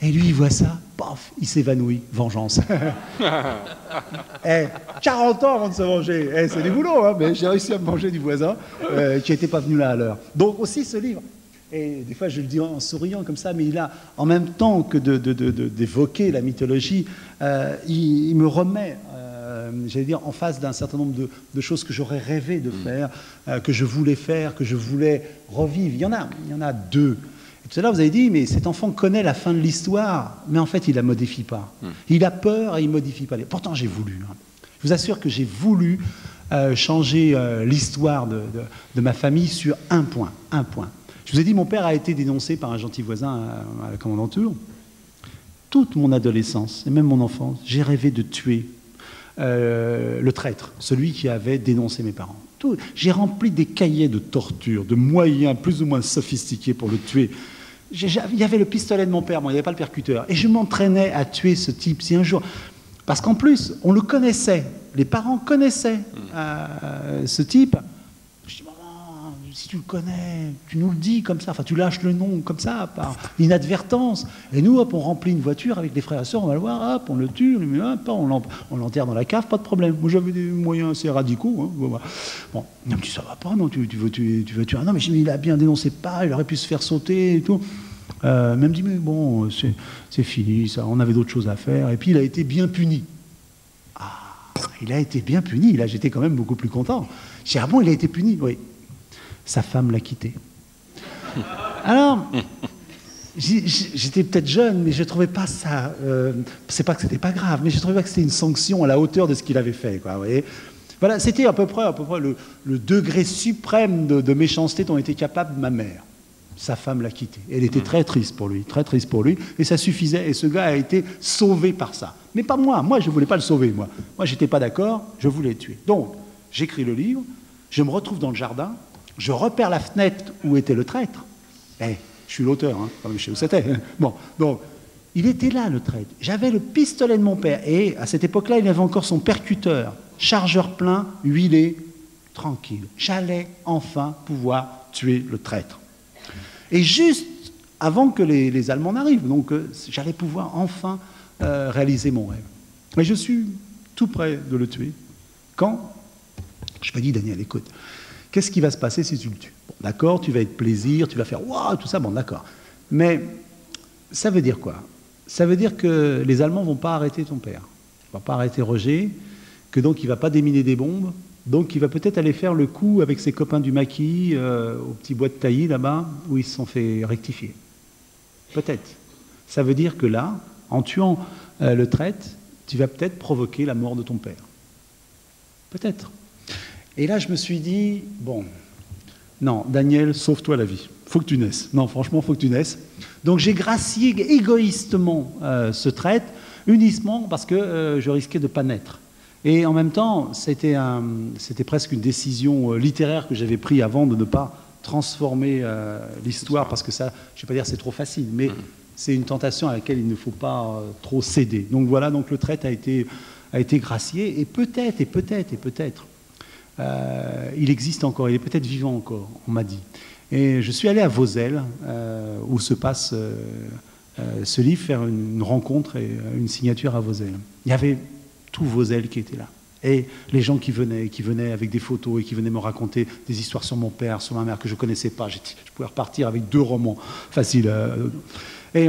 Et lui, il voit ça, paf, il s'évanouit. Vengeance. 40 ans avant de se venger. C'est du boulot, hein, mais j'ai réussi à me venger du voisin qui n'était pas venu là à l'heure. Donc aussi ce livre. Et des fois, je le dis en souriant comme ça, mais il a, en même temps que d'évoquer la mythologie, il me remet, j'allais dire, en face d'un certain nombre de choses que j'aurais rêvé de faire, que je voulais faire, que je voulais revivre. Il y en a deux. Et tout à l'heure, vous avez dit, mais cet enfant connaît la fin de l'histoire, mais en fait, il la modifie pas. Il a peur et il modifie pas. Pourtant, j'ai voulu. Hein. Je vous assure que j'ai voulu changer l'histoire de ma famille sur un point. Je vous ai dit, mon père a été dénoncé par un gentil voisin à la commandanture. Toute mon adolescence, et même mon enfance, j'ai rêvé de tuer le traître, celui qui avait dénoncé mes parents. J'ai rempli des cahiers de torture, de moyens plus ou moins sophistiqués pour le tuer. Il y avait le pistolet de mon père, moi, il n'y avait pas le percuteur. Et je m'entraînais à tuer ce type. Si un jour... Parce qu'en plus, on le connaissait. Les parents connaissaient ce type. Je dis, maman, si tu le connais, tu nous le dis comme ça. Enfin, tu lâches le nom comme ça, par inadvertance. Et nous, hop, on remplit une voiture avec les frères et sœurs, on va le voir, hop, on le tue, on l'enterre dans la cave, pas de problème. Moi, j'avais des moyens assez radicaux. Hein. Bon, il me dit, ça va pas, non, tu veux tuer. Ah non, mais il a bien dénoncé pas, il aurait pu se faire sauter et tout. Même dit, mais bon, c'est fini, ça, on avait d'autres choses à faire. Et puis, il a été bien puni. Ah, il a été bien puni. Là, j'étais quand même beaucoup plus content. Je dis, ah bon, il a été puni? Oui. Sa femme l'a quitté. Alors, j'étais peut-être jeune, mais je ne trouvais pas ça... c'est pas que c'était pas grave, mais je ne trouvais pas que c'était une sanction à la hauteur de ce qu'il avait fait, quoi, vous voyez. Voilà, c'était à peu près le degré suprême de méchanceté dont était capable ma mère. Sa femme l'a quitté. Elle était très triste pour lui, et ça suffisait, et ce gars a été sauvé par ça. Mais pas moi, je ne voulais pas le sauver, moi. Moi, je n'étais pas d'accord, je voulais le tuer. Donc, j'écris le livre, je me retrouve dans le jardin, je repère la fenêtre où était le traître. Je suis l'auteur, hein, je sais où c'était. Bon, donc, il était là, le traître. J'avais le pistolet de mon père, et à cette époque-là, il avait encore son percuteur, chargeur plein, huilé, tranquille. J'allais enfin pouvoir tuer le traître. Et juste avant que les Allemands n'arrivent, donc j'allais pouvoir enfin réaliser mon rêve. Mais je suis tout près de le tuer quand je me dis, Daniel, écoute, qu'est-ce qui va se passer si tu le tues? Bon, d'accord, tu vas être plaisir, tu vas faire waouh, tout ça, bon, d'accord. Mais ça veut dire quoi? Ça veut dire que les Allemands ne vont pas arrêter ton père, ne vont pas arrêter Roger, que donc il ne va pas déminer des bombes. Donc il va peut-être aller faire le coup avec ses copains du maquis au petit bois de Tailly là-bas où ils se sont fait rectifier. Peut-être. Ça veut dire que là, en tuant le traître, tu vas peut-être provoquer la mort de ton père. Peut-être. Et là je me suis dit, bon, non, Daniel, sauve-toi la vie. Faut que tu naisses. Non, franchement, faut que tu naisses. Donc j'ai gracié égoïstement ce traître, uniquement parce que je risquais de ne pas naître. Et en même temps, c'était presque une décision littéraire que j'avais prise avant de ne pas transformer l'histoire, parce que ça, je ne vais pas dire c'est trop facile, mais c'est une tentation à laquelle il ne faut pas trop céder. Donc voilà, donc le traître a été gracié, et peut-être, il existe encore, il est peut-être vivant encore, on m'a dit. Et je suis allé à Vozelle, où se passe ce livre, faire une rencontre et une signature à Vozelle. Il y avait tous Vozelle qui étaient là. Et les gens qui venaient avec des photos et qui venaient me raconter des histoires sur mon père, sur ma mère, que je ne connaissais pas. Je pouvais repartir avec 2 romans faciles. Et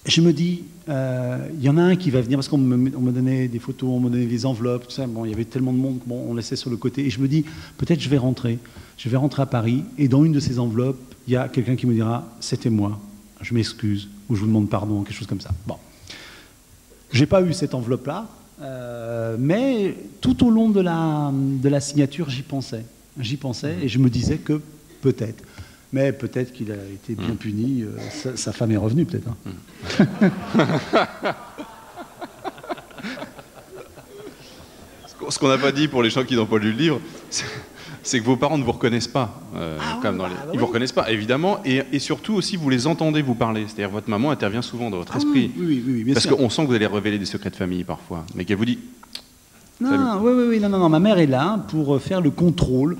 je me dis, il y en a un qui va venir, parce qu'on me donnait des photos, on me donnait des enveloppes, tout ça. Bon, il y avait tellement de monde qu'on laissait sur le côté. Et je me dis, peut-être je vais rentrer à Paris, et dans une de ces enveloppes, il y a quelqu'un qui me dira, c'était moi, je m'excuse, ou je vous demande pardon, quelque chose comme ça. Bon. Je n'ai pas eu cette enveloppe-là, mais tout au long de la signature, j'y pensais et je me disais que peut-être. Mais peut-être qu'il a été bien puni. Sa femme est revenue, peut-être. Hein. Ce qu'on n'a pas dit pour les gens qui n'ont pas lu le livre, c'est que vos parents ne vous reconnaissent pas. Ils ne vous reconnaissent pas, évidemment. Et surtout aussi, vous les entendez vous parler. C'est-à-dire votre maman intervient souvent dans votre esprit. Oui, bien sûr. Parce qu'on sent que vous allez révéler des secrets de famille parfois. Mais qu'elle vous dit... Non, ma mère est là pour faire le contrôle,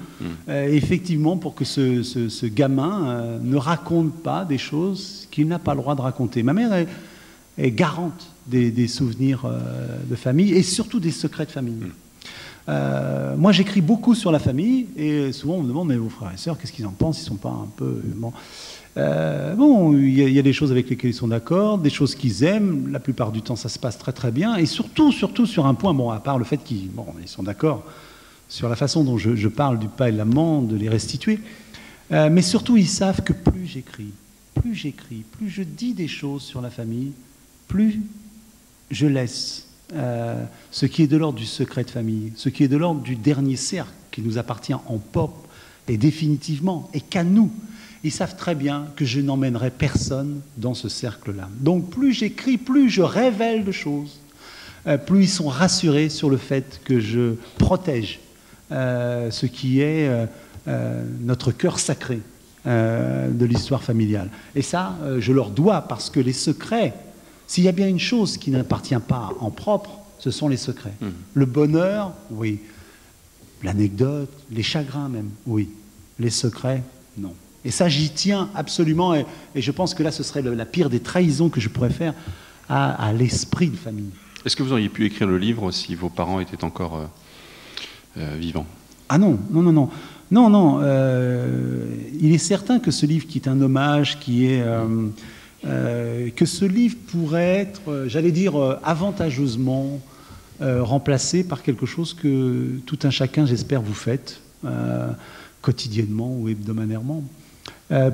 effectivement, pour que ce gamin ne raconte pas des choses qu'il n'a pas le droit de raconter. Ma mère est garante des souvenirs de famille et surtout des secrets de famille. Moi, j'écris beaucoup sur la famille et souvent on me demande, mais vos frères et sœurs, qu'est-ce qu'ils en pensent? Ils sont pas un peu... Bon, il y a des choses avec lesquelles ils sont d'accord, des choses qu'ils aiment. La plupart du temps, ça se passe très très bien. Et surtout sur un point, bon, à part le fait qu'ils sont d'accord sur la façon dont je parle du pas et de la maman, de les restituer. Mais surtout, ils savent que plus j'écris, plus je dis des choses sur la famille, plus je laisse ce qui est de l'ordre du secret de famille, ce qui est de l'ordre du dernier cercle qui nous appartient en pop et définitivement, et qu'à nous. Ils savent très bien que je n'emmènerai personne dans ce cercle-là. Donc plus j'écris, plus je révèle de choses, plus ils sont rassurés sur le fait que je protège ce qui est notre cœur sacré de l'histoire familiale. Et ça, je leur dois, parce que les secrets, s'il y a bien une chose qui n'appartient pas en propre, ce sont les secrets. Le bonheur, oui. L'anecdote, les chagrins même, oui. Les secrets, non. Et ça, j'y tiens absolument, et je pense que là, ce serait la pire des trahisons que je pourrais faire à l'esprit de famille. Est-ce que vous auriez pu écrire le livre si vos parents étaient encore vivants? Ah non. Il est certain que ce livre, qui est un hommage, que ce livre pourrait être, j'allais dire, avantageusement remplacé par quelque chose que tout un chacun, j'espère, vous faites, quotidiennement ou hebdomadairement.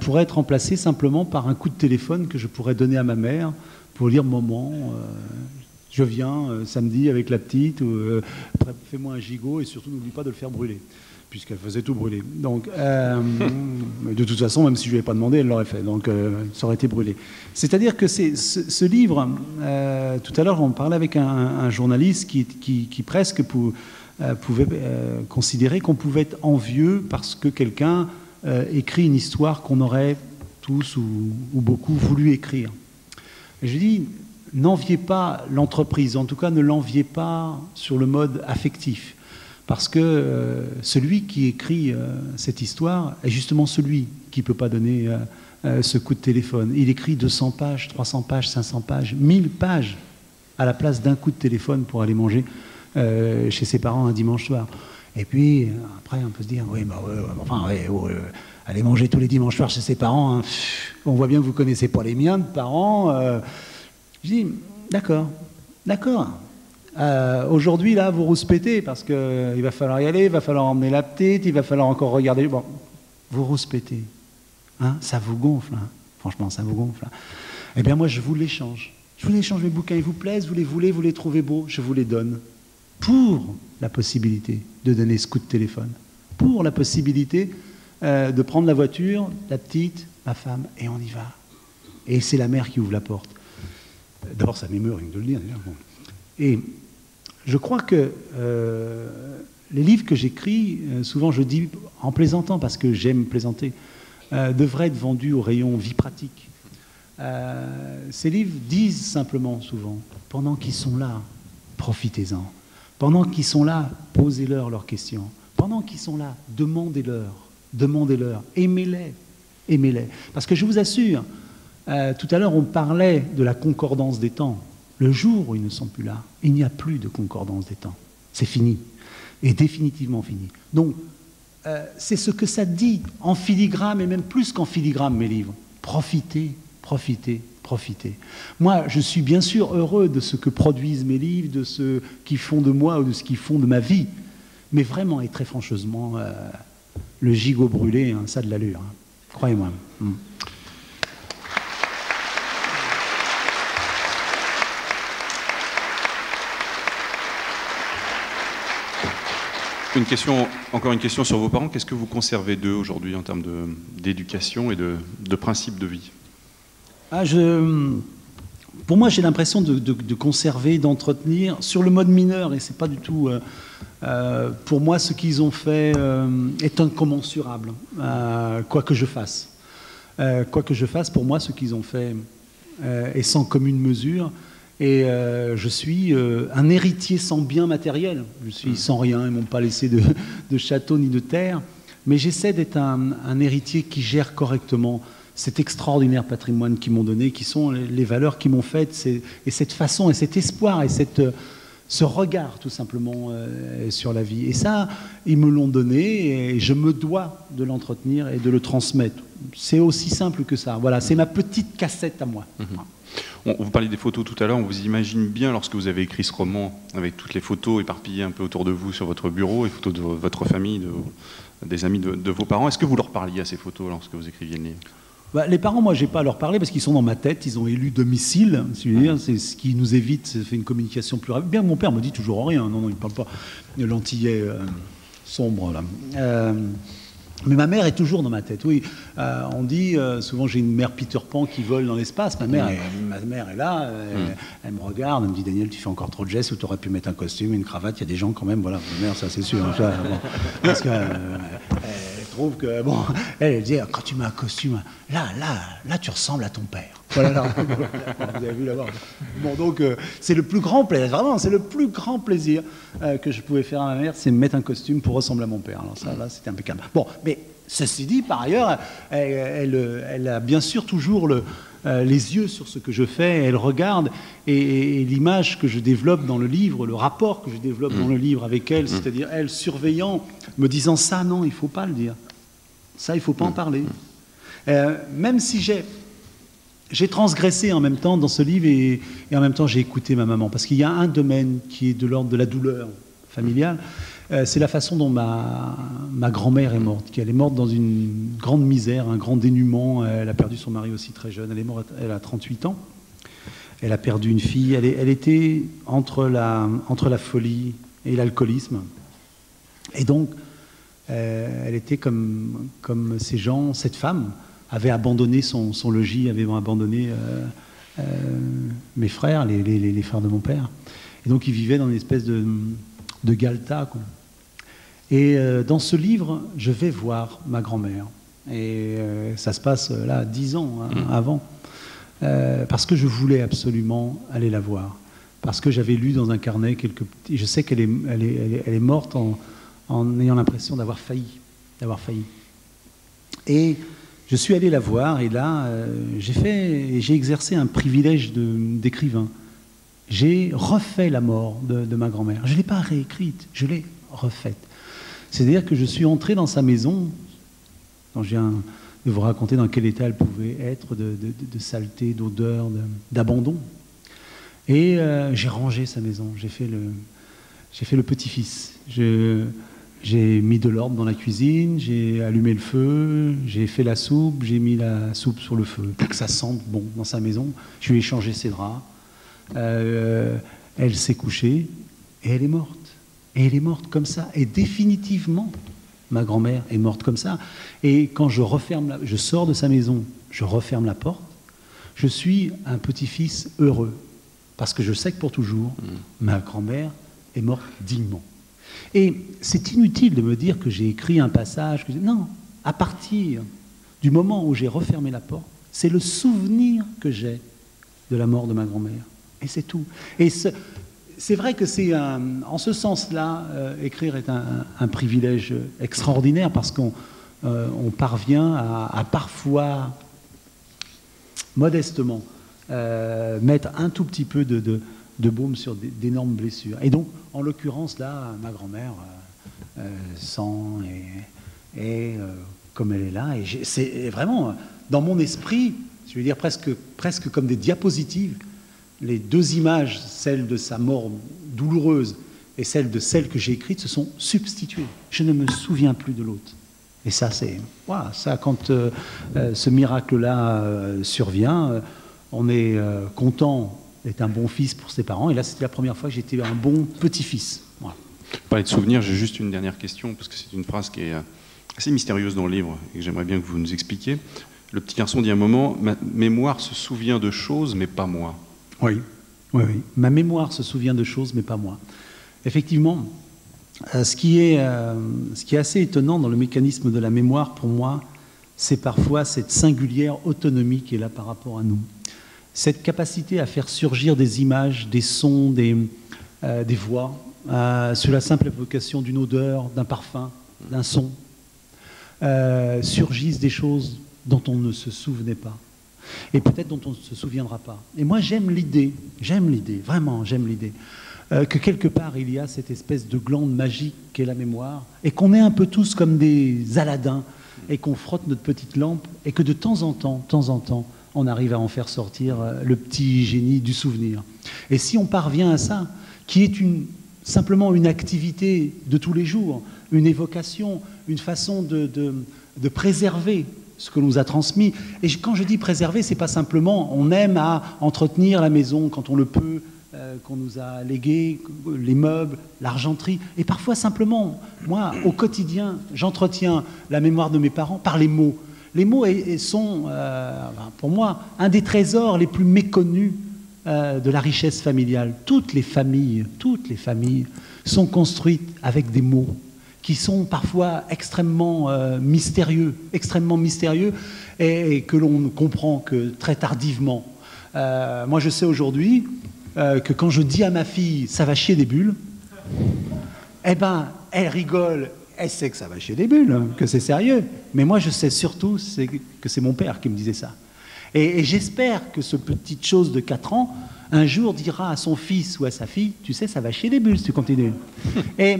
Pourrait être remplacé simplement par un coup de téléphone que je pourrais donner à ma mère pour dire « Maman, je viens samedi avec la petite, fais-moi un gigot et surtout n'oublie pas de le faire brûler ». Puisqu'elle faisait tout brûler. Donc, de toute façon, même si je ne lui avais pas demandé, elle l'aurait fait. Donc, ça aurait été brûlé. C'est-à-dire que ce livre, tout à l'heure, on parlait avec un journaliste qui presque pouvait considérer qu'on pouvait être envieux parce que quelqu'un écrit une histoire qu'on aurait tous ou beaucoup voulu écrire. Et je dis, n'enviez pas l'entreprise, en tout cas ne l'enviez pas sur le mode affectif. Parce que celui qui écrit cette histoire est justement celui qui ne peut pas donner ce coup de téléphone. Il écrit 200 pages, 300 pages, 500 pages, 1000 pages à la place d'un coup de téléphone pour aller manger chez ses parents un dimanche soir. Et puis, après, on peut se dire, aller manger tous les dimanches soirs chez ses parents, hein, on voit bien que vous ne connaissez pas les miens de parents. Je dis, d'accord. Aujourd'hui, là, vous rouspétez parce qu'il va falloir y aller, il va falloir emmener la petite, il va falloir encore regarder. Bon, vous rouspétez. Hein, ça vous gonfle. Hein. Franchement, ça vous gonfle. Hein. Eh bien, moi, je vous l'échange. Je vous l'échange, mes bouquins, ils vous plaisent, vous les voulez, vous les trouvez beaux, je vous les donne. Pour la possibilité de donner ce coup de téléphone. Pour la possibilité de prendre la voiture, la petite, ma femme, et on y va. Et c'est la mère qui ouvre la porte. D'abord, ça m'émeut rien que de le dire. Bon. Et je crois que les livres que j'écris, souvent je dis en plaisantant, parce que j'aime plaisanter, devraient être vendus au rayon vie pratique. Ces livres disent simplement souvent, pendant qu'ils sont là, profitez-en. Pendant qu'ils sont là, posez-leur leurs questions. Pendant qu'ils sont là, demandez-leur, aimez-les. Parce que je vous assure, tout à l'heure on parlait de la concordance des temps. Le jour où ils ne sont plus là, il n'y a plus de concordance des temps. C'est fini. Et définitivement fini. Donc, c'est ce que ça dit en filigrane, et même plus qu'en filigrane, mes livres. Profitez. Moi, je suis bien sûr heureux de ce que produisent mes livres, de ce qu'ils font de moi ou de ce qu'ils font de ma vie. Mais vraiment, et très franchement, le gigot brûlé, hein, ça a de l'allure. Hein. Croyez-moi. encore une question sur vos parents. Qu'est-ce que vous conservez d'eux aujourd'hui en termes d'éducation et de principes de vie? Pour moi, j'ai l'impression de conserver, d'entretenir sur le mode mineur, et c'est pas du tout. Pour moi, ce qu'ils ont fait est incommensurable, quoi que je fasse. Quoi que je fasse, pour moi, ce qu'ils ont fait est sans commune mesure. Et je suis un héritier sans bien matériel. Je suis sans rien, ils ne m'ont pas laissé de château ni de terre. Mais j'essaie d'être un héritier qui gère correctement cet extraordinaire patrimoine qu'ils m'ont donné, qui sont les valeurs qu'ils m'ont faites, et cette façon, et cet espoir, et ce regard, tout simplement, sur la vie. Et ça, ils me l'ont donné, et je me dois de l'entretenir et de le transmettre. C'est aussi simple que ça. Voilà, c'est ma petite cassette à moi. Vous parliez des photos tout à l'heure, on vous imagine bien lorsque vous avez écrit ce roman, avec toutes les photos éparpillées un peu autour de vous sur votre bureau, les photos de votre famille, des amis de vos parents. Est-ce que vous leur parliez à ces photos lorsque vous écriviez le livre? Les parents, moi, je n'ai pas à leur parler parce qu'ils sont dans ma tête, ils ont élu domicile, c'est ce qui nous évite, ça fait une communication plus rapide. Bien, mon père me dit toujours rien, non, il ne parle pas de l'antillais sombre, là. Mais ma mère est toujours dans ma tête, oui. On dit, souvent j'ai une mère Peter Pan qui vole dans l'espace, ma mère est là, elle me regarde, elle me dit, Daniel, tu fais encore trop de gestes, ou tu aurais pu mettre un costume, une cravate, il y a des gens quand même, voilà, ma mère, ça c'est sûr. Ça, bon, parce que elle trouve que, bon, elle dit, quand tu mets un costume, là tu ressembles à ton père. Voilà, là, vous avez vu là-bas. Bon, donc, c'est le plus grand plaisir, vraiment, c'est le plus grand plaisir que je pouvais faire à ma mère, c'est me mettre un costume pour ressembler à mon père. Alors ça, là, c'était impeccable. Bon, mais ceci dit, par ailleurs, elle a bien sûr toujours les yeux sur ce que je fais, elle regarde, et l'image que je développe dans le livre, le rapport que je développe dans le livre avec elle, c'est-à-dire elle surveillant, me disant ça, non, il ne faut pas le dire. Ça, il ne faut pas en parler. Même si j'ai transgressé en même temps dans ce livre et en même temps j'ai écouté ma maman. Parce qu'il y a un domaine qui est de l'ordre de la douleur familiale. C'est la façon dont ma grand-mère est morte. Elle est morte dans une grande misère, un grand dénuement. Elle a perdu son mari aussi très jeune. Elle est morte, elle a 38 ans. Elle a perdu une fille. Elle était entre la folie et l'alcoolisme. Et donc, elle était comme ces gens, cette femme avait abandonné son logis, avait abandonné mes frères, les frères de mon père. Et donc, ils vivaient dans une espèce de galetas, quoi. Et dans ce livre, je vais voir ma grand-mère. Et ça se passe là 10 ans avant. Parce que je voulais absolument aller la voir. Parce que j'avais lu dans un carnet quelques petits... Je sais qu'elle est morte en ayant l'impression d'avoir failli. Et je suis allé la voir, et là, j'ai exercé un privilège d'écrivain. J'ai refait la mort de ma grand-mère. Je ne l'ai pas réécrite, je l'ai refaite. C'est-à-dire que je suis entré dans sa maison, dont je viens de vous raconter dans quel état elle pouvait être, de saleté, d'odeur, d'abandon. Et j'ai rangé sa maison, j'ai fait le petit-fils. J'ai mis de l'ordre dans la cuisine, j'ai allumé le feu, j'ai fait la soupe, j'ai mis la soupe sur le feu pour que ça sente bon dans sa maison. Je lui ai changé ses draps. Elle s'est couchée et elle est morte. Et elle est morte comme ça. Et définitivement, ma grand-mère est morte comme ça. Et quand je sors de sa maison, je referme la porte, je suis un petit-fils heureux. Parce que je sais que pour toujours, ma grand-mère est morte dignement. Et c'est inutile de me dire que j'ai écrit un passage. Non, à partir du moment où j'ai refermé la porte, c'est le souvenir que j'ai de la mort de ma grand-mère. Et c'est tout. Et c'est vrai que en ce sens-là, écrire est un privilège extraordinaire parce qu'on parvient à parfois, modestement, mettre un tout petit peu de baume sur d'énormes blessures. Et donc, en l'occurrence, là, ma grand-mère sent et comme elle est là. Et c'est vraiment, dans mon esprit, je veux dire presque comme des diapositives, les deux images, celle de sa mort douloureuse et celle que j'ai écrite, se sont substituées. Je ne me souviens plus de l'autre. Et ça, voilà, ça, quand ce miracle-là survient, on est content d'être un bon fils pour ses parents. Et là, c'était la première fois que j'étais un bon petit-fils. Voilà. Parler de souvenirs, j'ai juste une dernière question, parce que c'est une phrase qui est assez mystérieuse dans le livre, et que j'aimerais bien que vous nous expliquiez. Le petit garçon dit à un moment, ma mémoire se souvient de choses, mais pas moi. Oui, oui, oui. Ma mémoire se souvient de choses, mais pas moi. Effectivement, ce qui est assez étonnant dans le mécanisme de la mémoire, pour moi, c'est parfois cette singulière autonomie qui est là par rapport à nous. Cette capacité à faire surgir des images, des sons, des voix, sous la simple évocation d'une odeur, d'un parfum, d'un son, surgissent des choses dont on ne se souvenait pas, et peut-être dont on ne se souviendra pas. Et moi j'aime l'idée, vraiment j'aime l'idée, que quelque part il y a cette espèce de glande magique qu'est la mémoire, et qu'on est un peu tous comme des Aladins, et qu'on frotte notre petite lampe, et que de temps en temps, on arrive à en faire sortir le petit génie du souvenir. Et si on parvient à ça, qui est simplement une activité de tous les jours, une évocation, une façon de préserver ce que l'on nous a transmis. Et quand je dis préserver, c'est pas simplement on aime à entretenir la maison quand on le peut, qu'on nous a légué, les meubles, l'argenterie. Et parfois simplement, moi, au quotidien, j'entretiens la mémoire de mes parents par les mots. Les mots sont, pour moi, un des trésors les plus méconnus de la richesse familiale. Toutes les familles sont construites avec des mots qui sont parfois extrêmement mystérieux, et que l'on ne comprend que très tardivement. Moi, je sais aujourd'hui que quand je dis à ma fille « ça va chier des bulles », eh ben, elle rigole, elle sait que ça va chier des bulles, que c'est sérieux. Mais moi, je sais surtout que c'est mon père qui me disait ça. Et j'espère que ce petite chose de 4 ans, un jour, dira à son fils ou à sa fille « tu sais, ça va chier des bulles si tu continues ». Et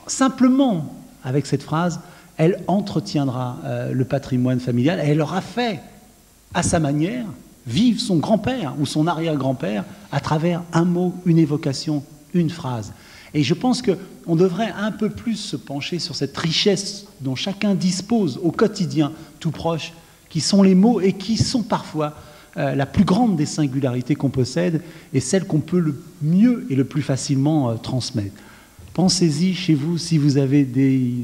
simplement, avec cette phrase, elle entretiendra le patrimoine familial, et elle aura fait, à sa manière, vivre son grand-père ou son arrière-grand-père à travers un mot, une évocation, une phrase. Et je pense qu'on devrait un peu plus se pencher sur cette richesse dont chacun dispose au quotidien, tout proche, qui sont les mots, et qui sont parfois la plus grande des singularités qu'on possède, et celle qu'on peut le mieux et le plus facilement transmettre. Pensez-y chez vous, si vous avez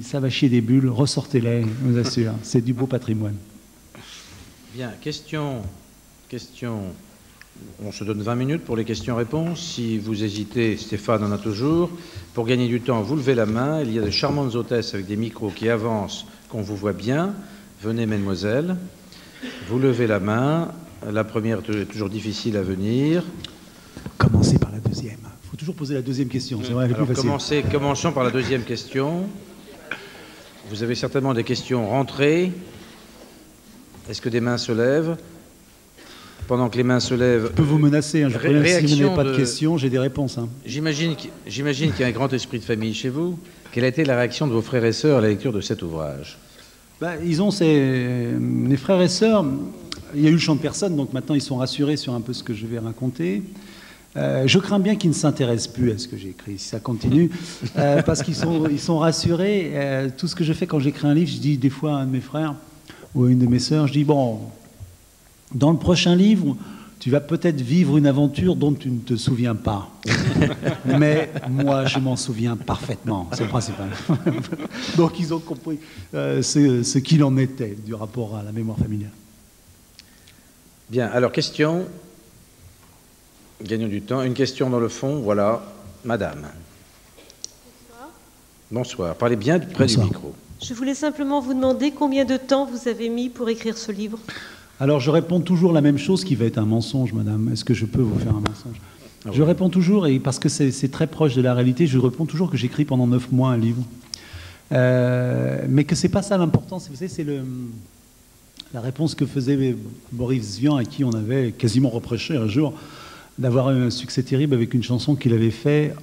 ça va chier des bulles, ressortez-les, je vous assure, c'est du beau patrimoine. Bien, question. On se donne 20 minutes pour les questions-réponses. Si vous hésitez, Stéphane en a toujours. Pour gagner du temps, vous levez la main. Il y a de charmantes hôtesses avec des micros qui avancent, qu'on vous voit bien. Venez, mesdemoiselles. Vous levez la main. La première est toujours difficile à venir. Commencez par la deuxième. Il faut toujours poser la deuxième question. C'est vrai, elle est plus facile. Commençons par la deuxième question. Vous avez certainement des questions rentrées. Est-ce que des mains se lèvent? Pendant que les mains se lèvent... Je peux vous menacer, hein, je préviens, si vous n'avez pas de questions, j'ai des réponses. Hein. J'imagine qu'il y a un grand esprit de famille chez vous. Quelle a été la réaction de vos frères et sœurs à la lecture de cet ouvrage? Les frères et sœurs, il y a eu le chant de personne, donc maintenant ils sont rassurés sur un peu ce que je vais raconter. Je crains bien qu'ils ne s'intéressent plus à ce que j'ai écrit, si ça continue, parce qu'ils sont rassurés. Tout ce que je fais quand j'écris un livre, je dis des fois à un de mes frères ou à une de mes sœurs, je dis, bon... Dans le prochain livre, tu vas peut-être vivre une aventure dont tu ne te souviens pas. Mais moi, je m'en souviens parfaitement, c'est le principal. Donc, ils ont compris ce qu'il en était du rapport à la mémoire familiale. Bien, alors, question. Gagnons du temps. Une question dans le fond, voilà. Madame. Bonsoir. Bonsoir. Parlez bien près du micro. Je voulais simplement vous demander combien de temps vous avez mis pour écrire ce livre. Alors, je réponds toujours la même chose qui va être un mensonge, madame. Est-ce que je peux vous faire un mensonge? Je réponds toujours, et parce que c'est très proche de la réalité, je réponds toujours que j'écris pendant 9 mois un livre. Mais que c'est pas ça l'important. Vous savez, c'est la réponse que faisait Boris Vian, à qui on avait quasiment reproché un jour d'avoir eu un succès terrible avec une chanson qu'il avait fait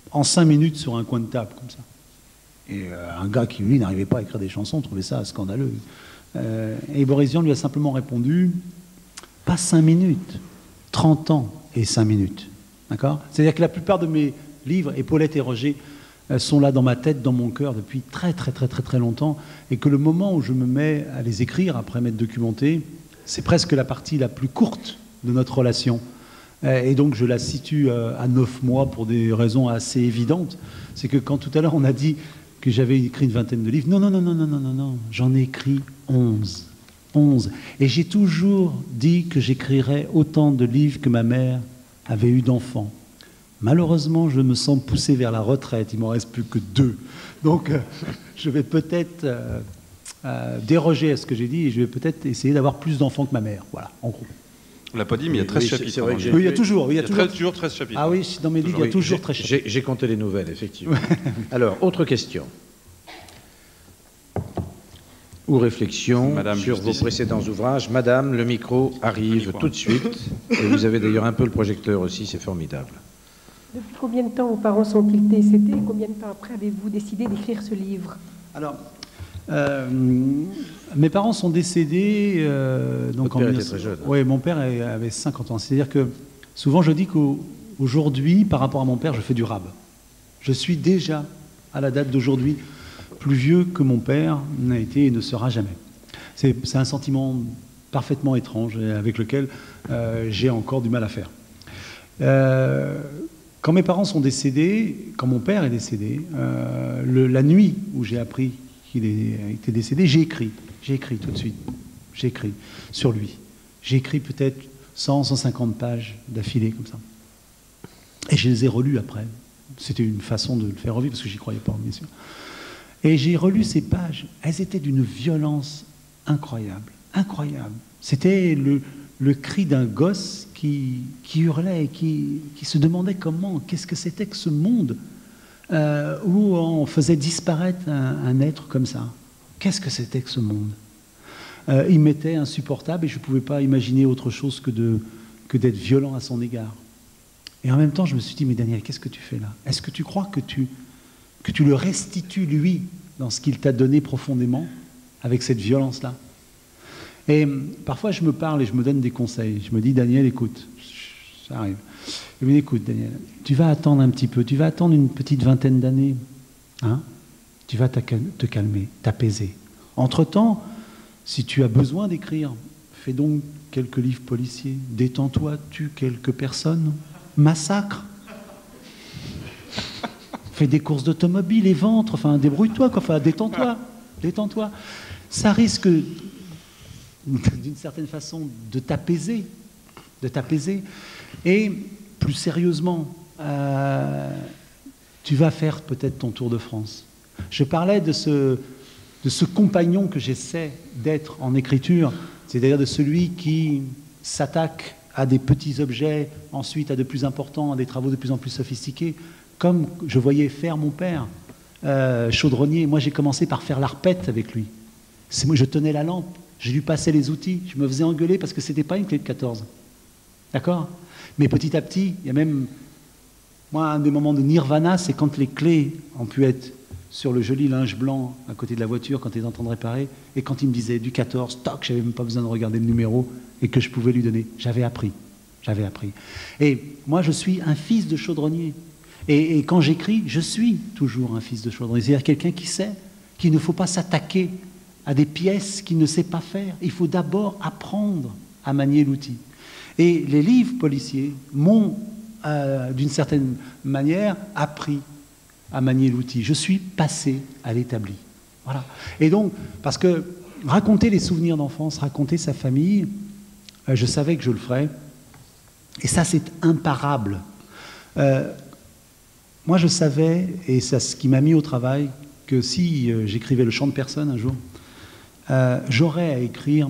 en 5 minutes sur un coin de table, comme ça. Et un gars qui, lui, n'arrivait pas à écrire des chansons, trouvait ça scandaleux. Et Boris Vian lui a simplement répondu « Pas 5 minutes, 30 ans et 5 minutes. » D'accord ? C'est-à-dire que la plupart de mes livres, et Paulette et Roger, sont là dans ma tête, dans mon cœur, depuis très longtemps, et que le moment où je me mets à les écrire, après m'être documenté, c'est presque la partie la plus courte de notre relation. Et donc je la situe à 9 mois pour des raisons assez évidentes. C'est que quand tout à l'heure on a dit que j'avais écrit une vingtaine de livres, non, j'en ai écrit 11. 11. Et j'ai toujours dit que j'écrirais autant de livres que ma mère avait eu d'enfants. Malheureusement, je me sens poussé vers la retraite, il m'en reste plus que 2. Donc je vais peut-être déroger à ce que j'ai dit et je vais peut-être essayer d'avoir plus d'enfants que ma mère. Voilà, en gros. On l'a pas dit, mais il y a 13 chapitres. C'est vrai que Oui, il y a toujours. toujours 13 chapitres. Ah oui, dans mes livres, il y a toujours 13 chapitres. J'ai compté les nouvelles, effectivement. Alors, autre question. Ou réflexion Madame, sur vos justice. précédents ouvrages. Madame, le micro arrive tout de suite. Et vous avez d'ailleurs un peu le projecteur aussi, c'est formidable. Depuis combien de temps vos parents sont-ils décédés et combien de temps après avez-vous décidé d'écrire ce livre? Alors, mes parents sont décédés. Donc Votre père était très jeune. Oui, mon père avait 50 ans. C'est-à-dire que souvent je dis qu'aujourd'hui, par rapport à mon père, je fais du rab. Je suis déjà, à la date d'aujourd'hui, plus vieux que mon père n'a été et ne sera jamais. C'est un sentiment parfaitement étrange et avec lequel j'ai encore du mal à faire. Quand mes parents sont décédés, quand mon père est décédé, la nuit où j'ai appris qu'il était décédé, j'ai écrit tout de suite. J'ai écrit sur lui. J'ai écrit peut-être 100, 150 pages d'affilée comme ça. Et je les ai relus après. C'était une façon de le faire revivre parce que j'y croyais pas, bien sûr. Et j'ai relu ces pages. Elles étaient d'une violence incroyable. Incroyable. C'était le cri d'un gosse qui hurlait et qui se demandait qu'est-ce que c'était que ce monde où on faisait disparaître un être comme ça. Qu'est-ce que c'était que ce monde? Il m'était insupportable et je ne pouvais pas imaginer autre chose que d'être violent à son égard. Et en même temps, je me suis dit, mais Daniel, qu'est-ce que tu fais là? Est-ce que tu crois que tu le restitues, lui, dans ce qu'il t'a donné profondément, avec cette violence-là? Et parfois, je me parle et je me donne des conseils. Je me dis, Daniel, écoute, ça arrive. Je me dis, écoute, Daniel, tu vas attendre un petit peu, tu vas attendre une petite vingtaine d'années. Hein? Tu vas te calmer, t'apaiser. Entre-temps, si tu as besoin d'écrire, fais donc quelques livres policiers. Détends-toi, tue quelques personnes. Massacre. Fais des courses d'automobile et ventre. Enfin, débrouille-toi, quoi. Enfin, détends-toi. Détends-toi. Ça risque, d'une certaine façon, de t'apaiser. De t'apaiser. Et, plus sérieusement, tu vas faire peut-être ton tour de France. Je parlais de ce compagnon que j'essaie d'être en écriture, c'est-à-dire de celui qui s'attaque à des petits objets, ensuite à de plus importants, à des travaux de plus en plus sophistiqués, comme je voyais faire mon père, chaudronnier. Moi, j'ai commencé par faire l'arpette avec lui. Moi, je tenais la lampe, je lui passais les outils, je me faisais engueuler parce que ce n'était pas une clé de 14. D'accord? Mais petit à petit, il y a même... Moi, un des moments de nirvana, c'est quand les clés ont pu être sur le joli linge blanc à côté de la voiture quand il est en train de réparer, et quand il me disait du 14, toc, j'avais même pas besoin de regarder le numéro, et que je pouvais lui donner. J'avais appris. Et moi, je suis un fils de chaudronnier. Et quand j'écris, je suis toujours un fils de chaudronnier. C'est-à-dire quelqu'un qui sait qu'il ne faut pas s'attaquer à des pièces qu'il ne sait pas faire. Il faut d'abord apprendre à manier l'outil. Et les livres policiers m'ont, d'une certaine manière, appris à manier l'outil. Je suis passé à l'établi. Voilà. Et donc, parce que raconter les souvenirs d'enfance, raconter sa famille, je savais que je le ferais. Et ça, c'est imparable. Moi, je savais, et c'est ce qui m'a mis au travail, que si j'écrivais Le Chant de personne un jour, j'aurais à écrire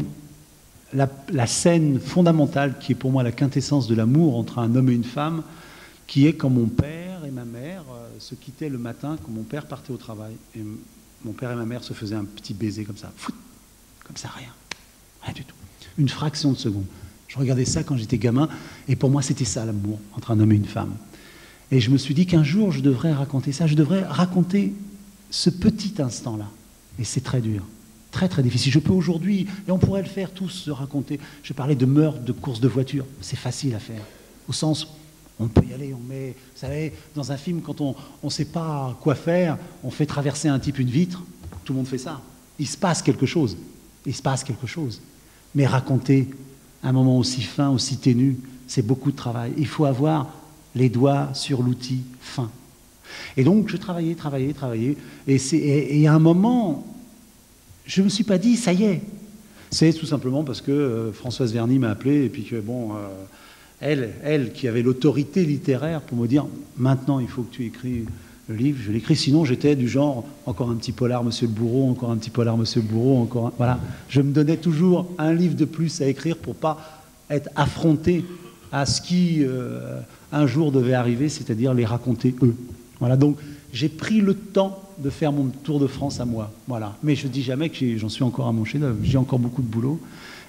la scène fondamentale qui est pour moi la quintessence de l'amour entre un homme et une femme, qui est quand mon père et ma mère se quittaient le matin, quand mon père partait au travail. Et mon père et ma mère se faisaient un petit baiser comme ça. Fout, comme ça, rien du tout. Une fraction de seconde. Je regardais ça quand j'étais gamin, et pour moi, c'était ça l'amour entre un homme et une femme. Et je me suis dit qu'un jour, je devrais raconter ça. Je devrais raconter ce petit instant-là. Et c'est très dur. Très, très difficile. Je peux aujourd'hui, et on pourrait le faire tous, se raconter. Je parlais de meurtre, de course de voiture. C'est facile à faire. Au sens, on peut y aller. On met, vous savez, dans un film, quand on ne sait pas quoi faire, on fait traverser un type une vitre. Tout le monde fait ça. Il se passe quelque chose. Il se passe quelque chose. Mais raconter un moment aussi fin, aussi ténu, c'est beaucoup de travail. Il faut avoir les doigts sur l'outil fin. Et donc, je travaillais. Et à un moment, je ne me suis pas dit, ça y est. C'est tout simplement parce que Françoise Verny m'a appelé, et puis que, bon, elle qui avait l'autorité littéraire pour me dire, maintenant, il faut que tu écris le livre, je l'écris. Sinon, j'étais du genre, encore un petit polar, monsieur le bourreau, encore un petit polar, monsieur le bourreau, encore un... Voilà. Je me donnais toujours un livre de plus à écrire pour pas être affronté à ce qui, un jour, devait arriver, c'est-à-dire les raconter eux. Voilà. Donc, j'ai pris le temps de faire mon tour de France à moi. Voilà. Mais je ne dis jamais que j'en suis encore à mon chef-d'œuvre. J'ai encore beaucoup de boulot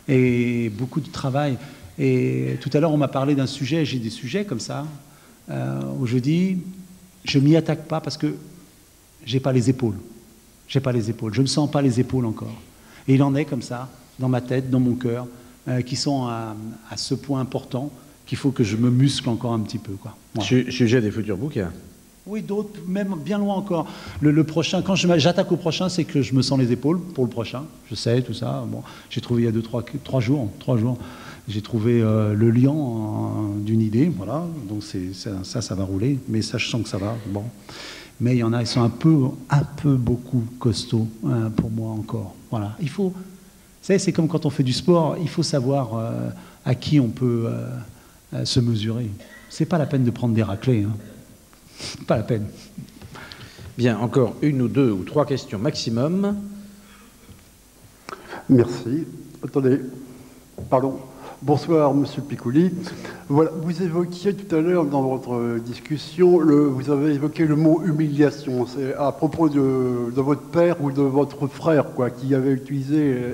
et beaucoup de travail. Et tout à l'heure, on m'a parlé d'un sujet. J'ai des sujets comme ça, où je dis... Je ne m'y attaque pas parce que je n'ai pas les épaules. Je ne me sens pas les épaules encore. Et il en est comme ça, dans ma tête, dans mon cœur, qui sont à ce point important qu'il faut que je me muscle encore un petit peu, quoi. Voilà. Sujet des futurs bouquins. Oui, d'autres, même bien loin encore. Le prochain, quand j'attaque au prochain, c'est que je me sens les épaules pour le prochain. Je sais, tout ça. Bon, j'ai trouvé il y a 3 jours, j'ai trouvé le liant d'une idée, voilà. Donc ça va rouler, mais ça, je sens que ça va. Bon, mais il y en a, ils sont un peu beaucoup costauds pour moi encore. Voilà, il faut. Vous savez, c'est comme quand on fait du sport, il faut savoir à qui on peut se mesurer. C'est pas la peine de prendre des raclées, hein. Pas la peine. Bien, encore 1 ou 2 ou 3 questions maximum. Merci. Attendez. Pardon. Bonsoir, Monsieur Picouli. Voilà, vous évoquiez tout à l'heure dans votre discussion, vous avez évoqué le mot humiliation. C'est à propos de votre père ou de votre frère, quoi, qui avait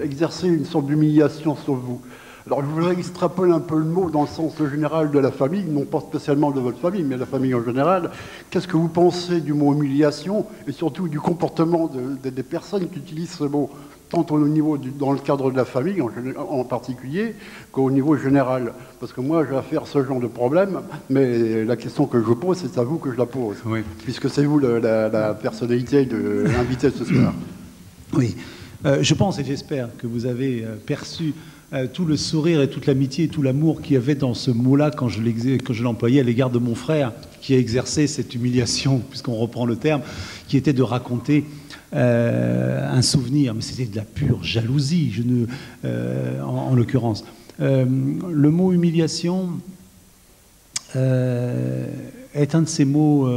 exercé une sorte d'humiliation sur vous. Alors, je voudrais extrapoler un peu le mot dans le sens général de la famille, non pas spécialement de votre famille, mais de la famille en général. Qu'est-ce que vous pensez du mot humiliation et surtout du comportement des personnes qui utilisent ce mot, tant au niveau dans le cadre de la famille en particulier, qu'au niveau général? Parce que moi, j'ai affaire à ce genre de problème, mais la question que je pose, c'est à vous que je la pose, oui, puisque c'est vous la personnalité de l'invité ce soir. Oui, je pense et j'espère que vous avez perçu tout le sourire et toute l'amitié et tout l'amour qu'il y avait dans ce mot-là quand je l'employais à l'égard de mon frère qui a exercé cette humiliation, puisqu'on reprend le terme, qui était de raconter un souvenir, mais c'était de la pure jalousie, en l'occurrence. Le mot humiliation est un de ces mots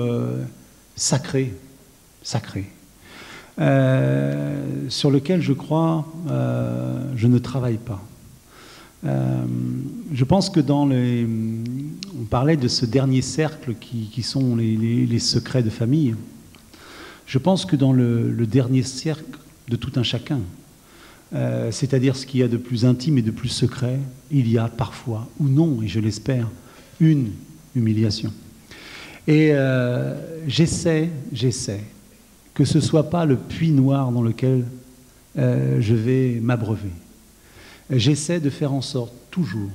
sacrés, sur lequel je crois je ne travaille pas. Je pense que on parlait de ce dernier cercle qui sont les secrets de famille. Je pense que dans le dernier cercle de tout un chacun, c'est-à-dire ce qu'il y a de plus intime et de plus secret, il y a parfois, ou non, et je l'espère, une humiliation. Et j'essaie que ce ne soit pas le puits noir dans lequel je vais m'abreuver. J'essaie de faire en sorte, toujours,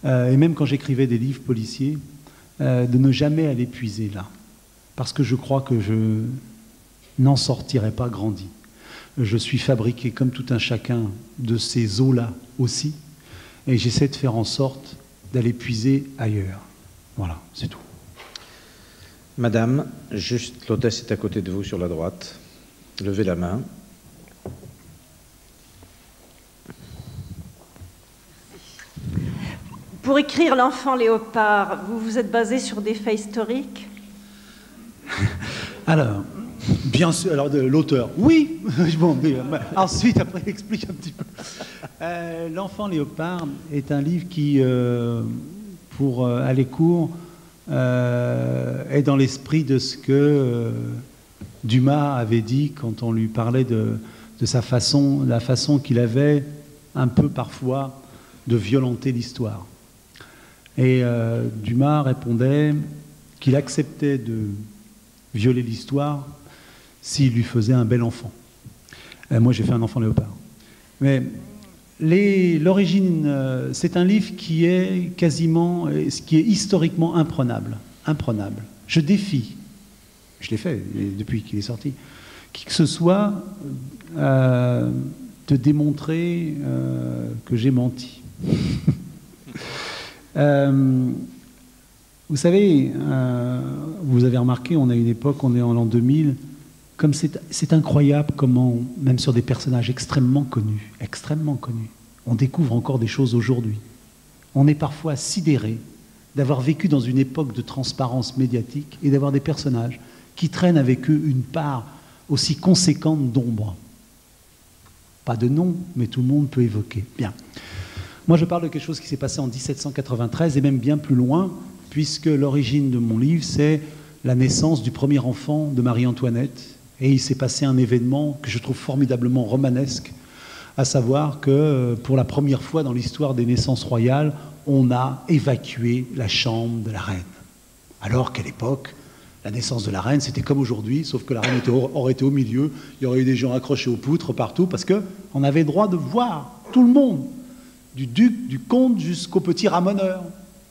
et même quand j'écrivais des livres policiers, de ne jamais aller puiser là. Parce que je crois que je n'en sortirai pas grandi. Je suis fabriqué comme tout un chacun de ces eaux-là aussi, et j'essaie de faire en sorte d'aller puiser ailleurs. Voilà, c'est tout. Madame, juste l'hôtesse est à côté de vous sur la droite. Levez la main. Pour écrire L'Enfant Léopard, vous vous êtes basé sur des faits historiques? Alors, bien sûr, alors de l'auteur, oui. Bon, mais, ensuite, après, explique un petit peu. L'Enfant Léopard est un livre qui, pour aller court, est dans l'esprit de ce que Dumas avait dit quand on lui parlait de sa façon, la façon qu'il avait un peu parfois de violenter l'histoire. Et Dumas répondait qu'il acceptait de violer l'histoire s'il lui faisait un bel enfant. Moi, j'ai fait un enfant léopard. Mais l'origine, c'est un livre qui est quasiment, qui est historiquement imprenable. Je défie, je l'ai fait depuis qu'il est sorti, qui que ce soit de démontrer que j'ai menti. Vous savez, vous avez remarqué, on a une époque, on est en l'an 2000, comme c'est incroyable comment, même sur des personnages extrêmement connus, on découvre encore des choses aujourd'hui. On est parfois sidéré d'avoir vécu dans une époque de transparence médiatique et d'avoir des personnages qui traînent avec eux une part aussi conséquente d'ombre. Pas de nom, mais tout le monde peut évoquer. Bien. Moi, je parle de quelque chose qui s'est passé en 1793 et même bien plus loin, puisque l'origine de mon livre, c'est la naissance du premier enfant de Marie-Antoinette. Et il s'est passé un événement que je trouve formidablement romanesque, à savoir que pour la première fois dans l'histoire des naissances royales, on a évacué la chambre de la reine. Alors qu'à l'époque, la naissance de la reine, c'était comme aujourd'hui, sauf que la reine aurait été au milieu, il y aurait eu des gens accrochés aux poutres partout, parce qu'on avait le droit de voir tout le monde, du duc, du comte, jusqu'au petit ramoneur.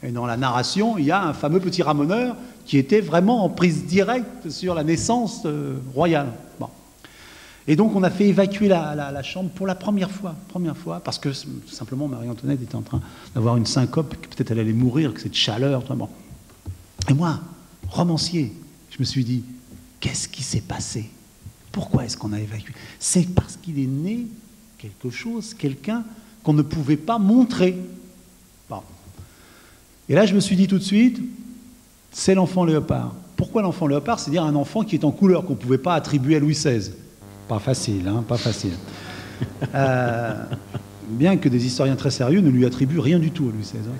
Et dans la narration, il y a un fameux petit ramoneur qui était vraiment en prise directe sur la naissance royale. Bon. Et donc on a fait évacuer la chambre pour la première fois, parce que tout simplement Marie-Antoinette était en train d'avoir une syncope, que peut-être elle allait mourir, que cette chaleur, vraiment. Et moi, romancier, je me suis dit, qu'est-ce qui s'est passé? Pourquoi est-ce qu'on a évacué? C'est parce qu'il est né quelque chose, quelqu'un qu'on ne pouvait pas montrer. Bon. Et là, je me suis dit tout de suite, c'est l'enfant léopard. Pourquoi l'enfant léopard? C'est-à-dire un enfant qui est en couleur, qu'on ne pouvait pas attribuer à Louis XVI. Pas facile, hein, pas facile. Bien que des historiens très sérieux ne lui attribuent rien du tout à Louis XVI. Hein.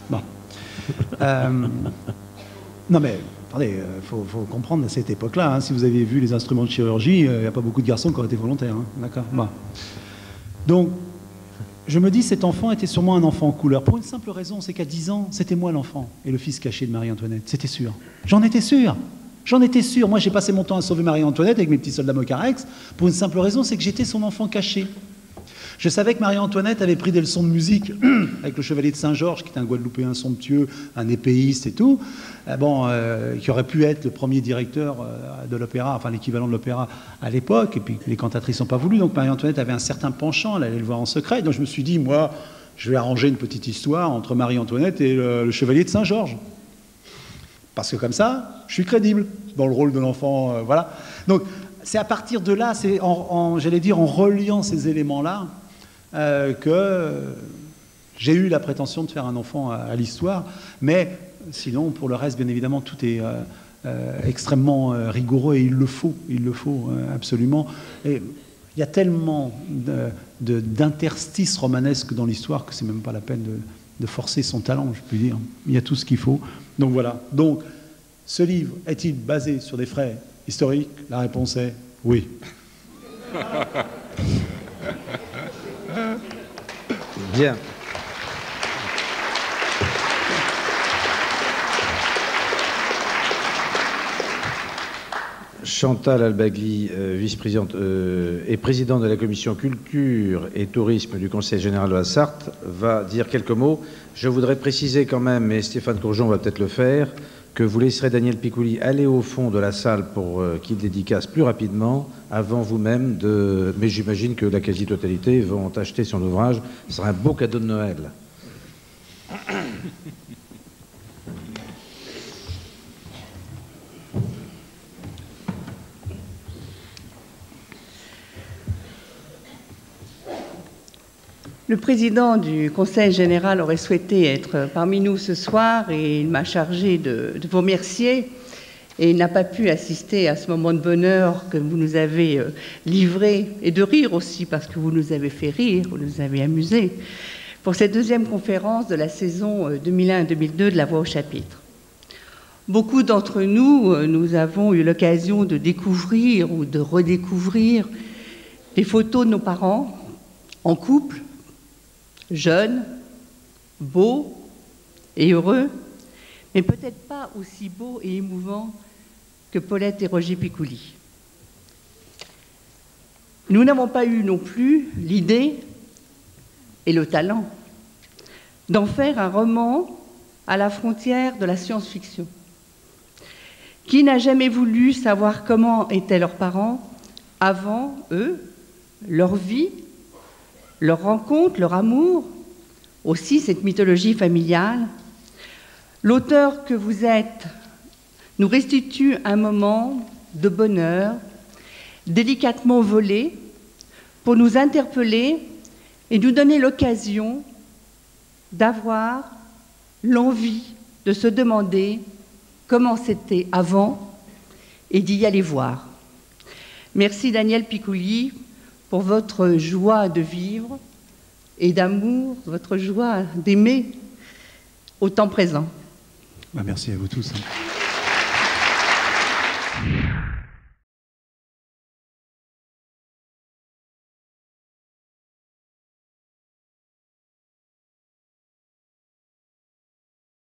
Bon. Non mais, attendez, faut comprendre à cette époque-là, hein, si vous avez vu les instruments de chirurgie, il n'y a pas beaucoup de garçons qui auraient été volontaires. Hein, d'accord. Bon. Donc, je me dis, cet enfant était sûrement un enfant en couleur. Pour une simple raison, c'est qu'à 10 ans, c'était moi l'enfant et le fils caché de Marie-Antoinette. C'était sûr. J'en étais sûr. J'en étais sûr. Moi, j'ai passé mon temps à sauver Marie-Antoinette avec mes petits soldats Mocarex. Pour une simple raison, c'est que j'étais son enfant caché. Je savais que Marie-Antoinette avait pris des leçons de musique avec le chevalier de Saint-Georges, qui est un Guadeloupéen somptueux, un épéiste et tout, qui aurait pu être le premier directeur de l'opéra, enfin l'équivalent de l'opéra à l'époque, et puis les cantatrices n'ont pas voulu, donc Marie-Antoinette avait un certain penchant, elle allait le voir en secret, donc je me suis dit, moi, je vais arranger une petite histoire entre Marie-Antoinette et le chevalier de Saint-Georges. Parce que comme ça, je suis crédible dans le rôle de l'enfant, voilà. Donc, c'est à partir de là, c'est j'allais dire, en reliant ces éléments-là, que j'ai eu la prétention de faire un enfant à l'histoire, mais sinon, pour le reste, bien évidemment, tout est extrêmement rigoureux et il le faut absolument. Et il y a tellement d'interstices romanesques dans l'histoire que c'est même pas la peine de forcer son talent, je puis dire. Il y a tout ce qu'il faut. Donc voilà. Donc, ce livre est-il basé sur des faits historiques? La réponse est oui. Bien. Chantal Albagli, vice-présidente et présidente de la commission culture et tourisme du Conseil général de la Sarthe, va dire quelques mots. Je voudrais préciser quand même, et Stéphane Courgeon va peut-être le faire, que vous laisserez Daniel Picouli aller au fond de la salle pour qu'il dédicace plus rapidement avant vous-même de... Mais j'imagine que la quasi-totalité vont acheter son ouvrage. Ce sera un beau cadeau de Noël. Le président du Conseil général aurait souhaité être parmi nous ce soir et il m'a chargé de vous remercier et il n'a pas pu assister à ce moment de bonheur que vous nous avez livré et de rire aussi parce que vous nous avez fait rire, vous nous avez amusés pour cette deuxième conférence de la saison 2001-2002 de La Voix au chapitre. Beaucoup d'entre nous, nous avons eu l'occasion de découvrir ou de redécouvrir des photos de nos parents en couple, jeunes, beaux et heureux, mais peut-être pas aussi beaux et émouvants que Paulette et Roger Picouli. Nous n'avons pas eu non plus l'idée et le talent d'en faire un roman à la frontière de la science-fiction. Qui n'a jamais voulu savoir comment étaient leurs parents avant eux, leur vie, leur rencontre, leur amour, aussi cette mythologie familiale. L'auteur que vous êtes nous restitue un moment de bonheur, délicatement volé, pour nous interpeller et nous donner l'occasion d'avoir l'envie de se demander comment c'était avant et d'y aller voir. Merci Daniel Piccoli pour votre joie de vivre et d'amour, votre joie d'aimer au temps présent. Merci à vous tous.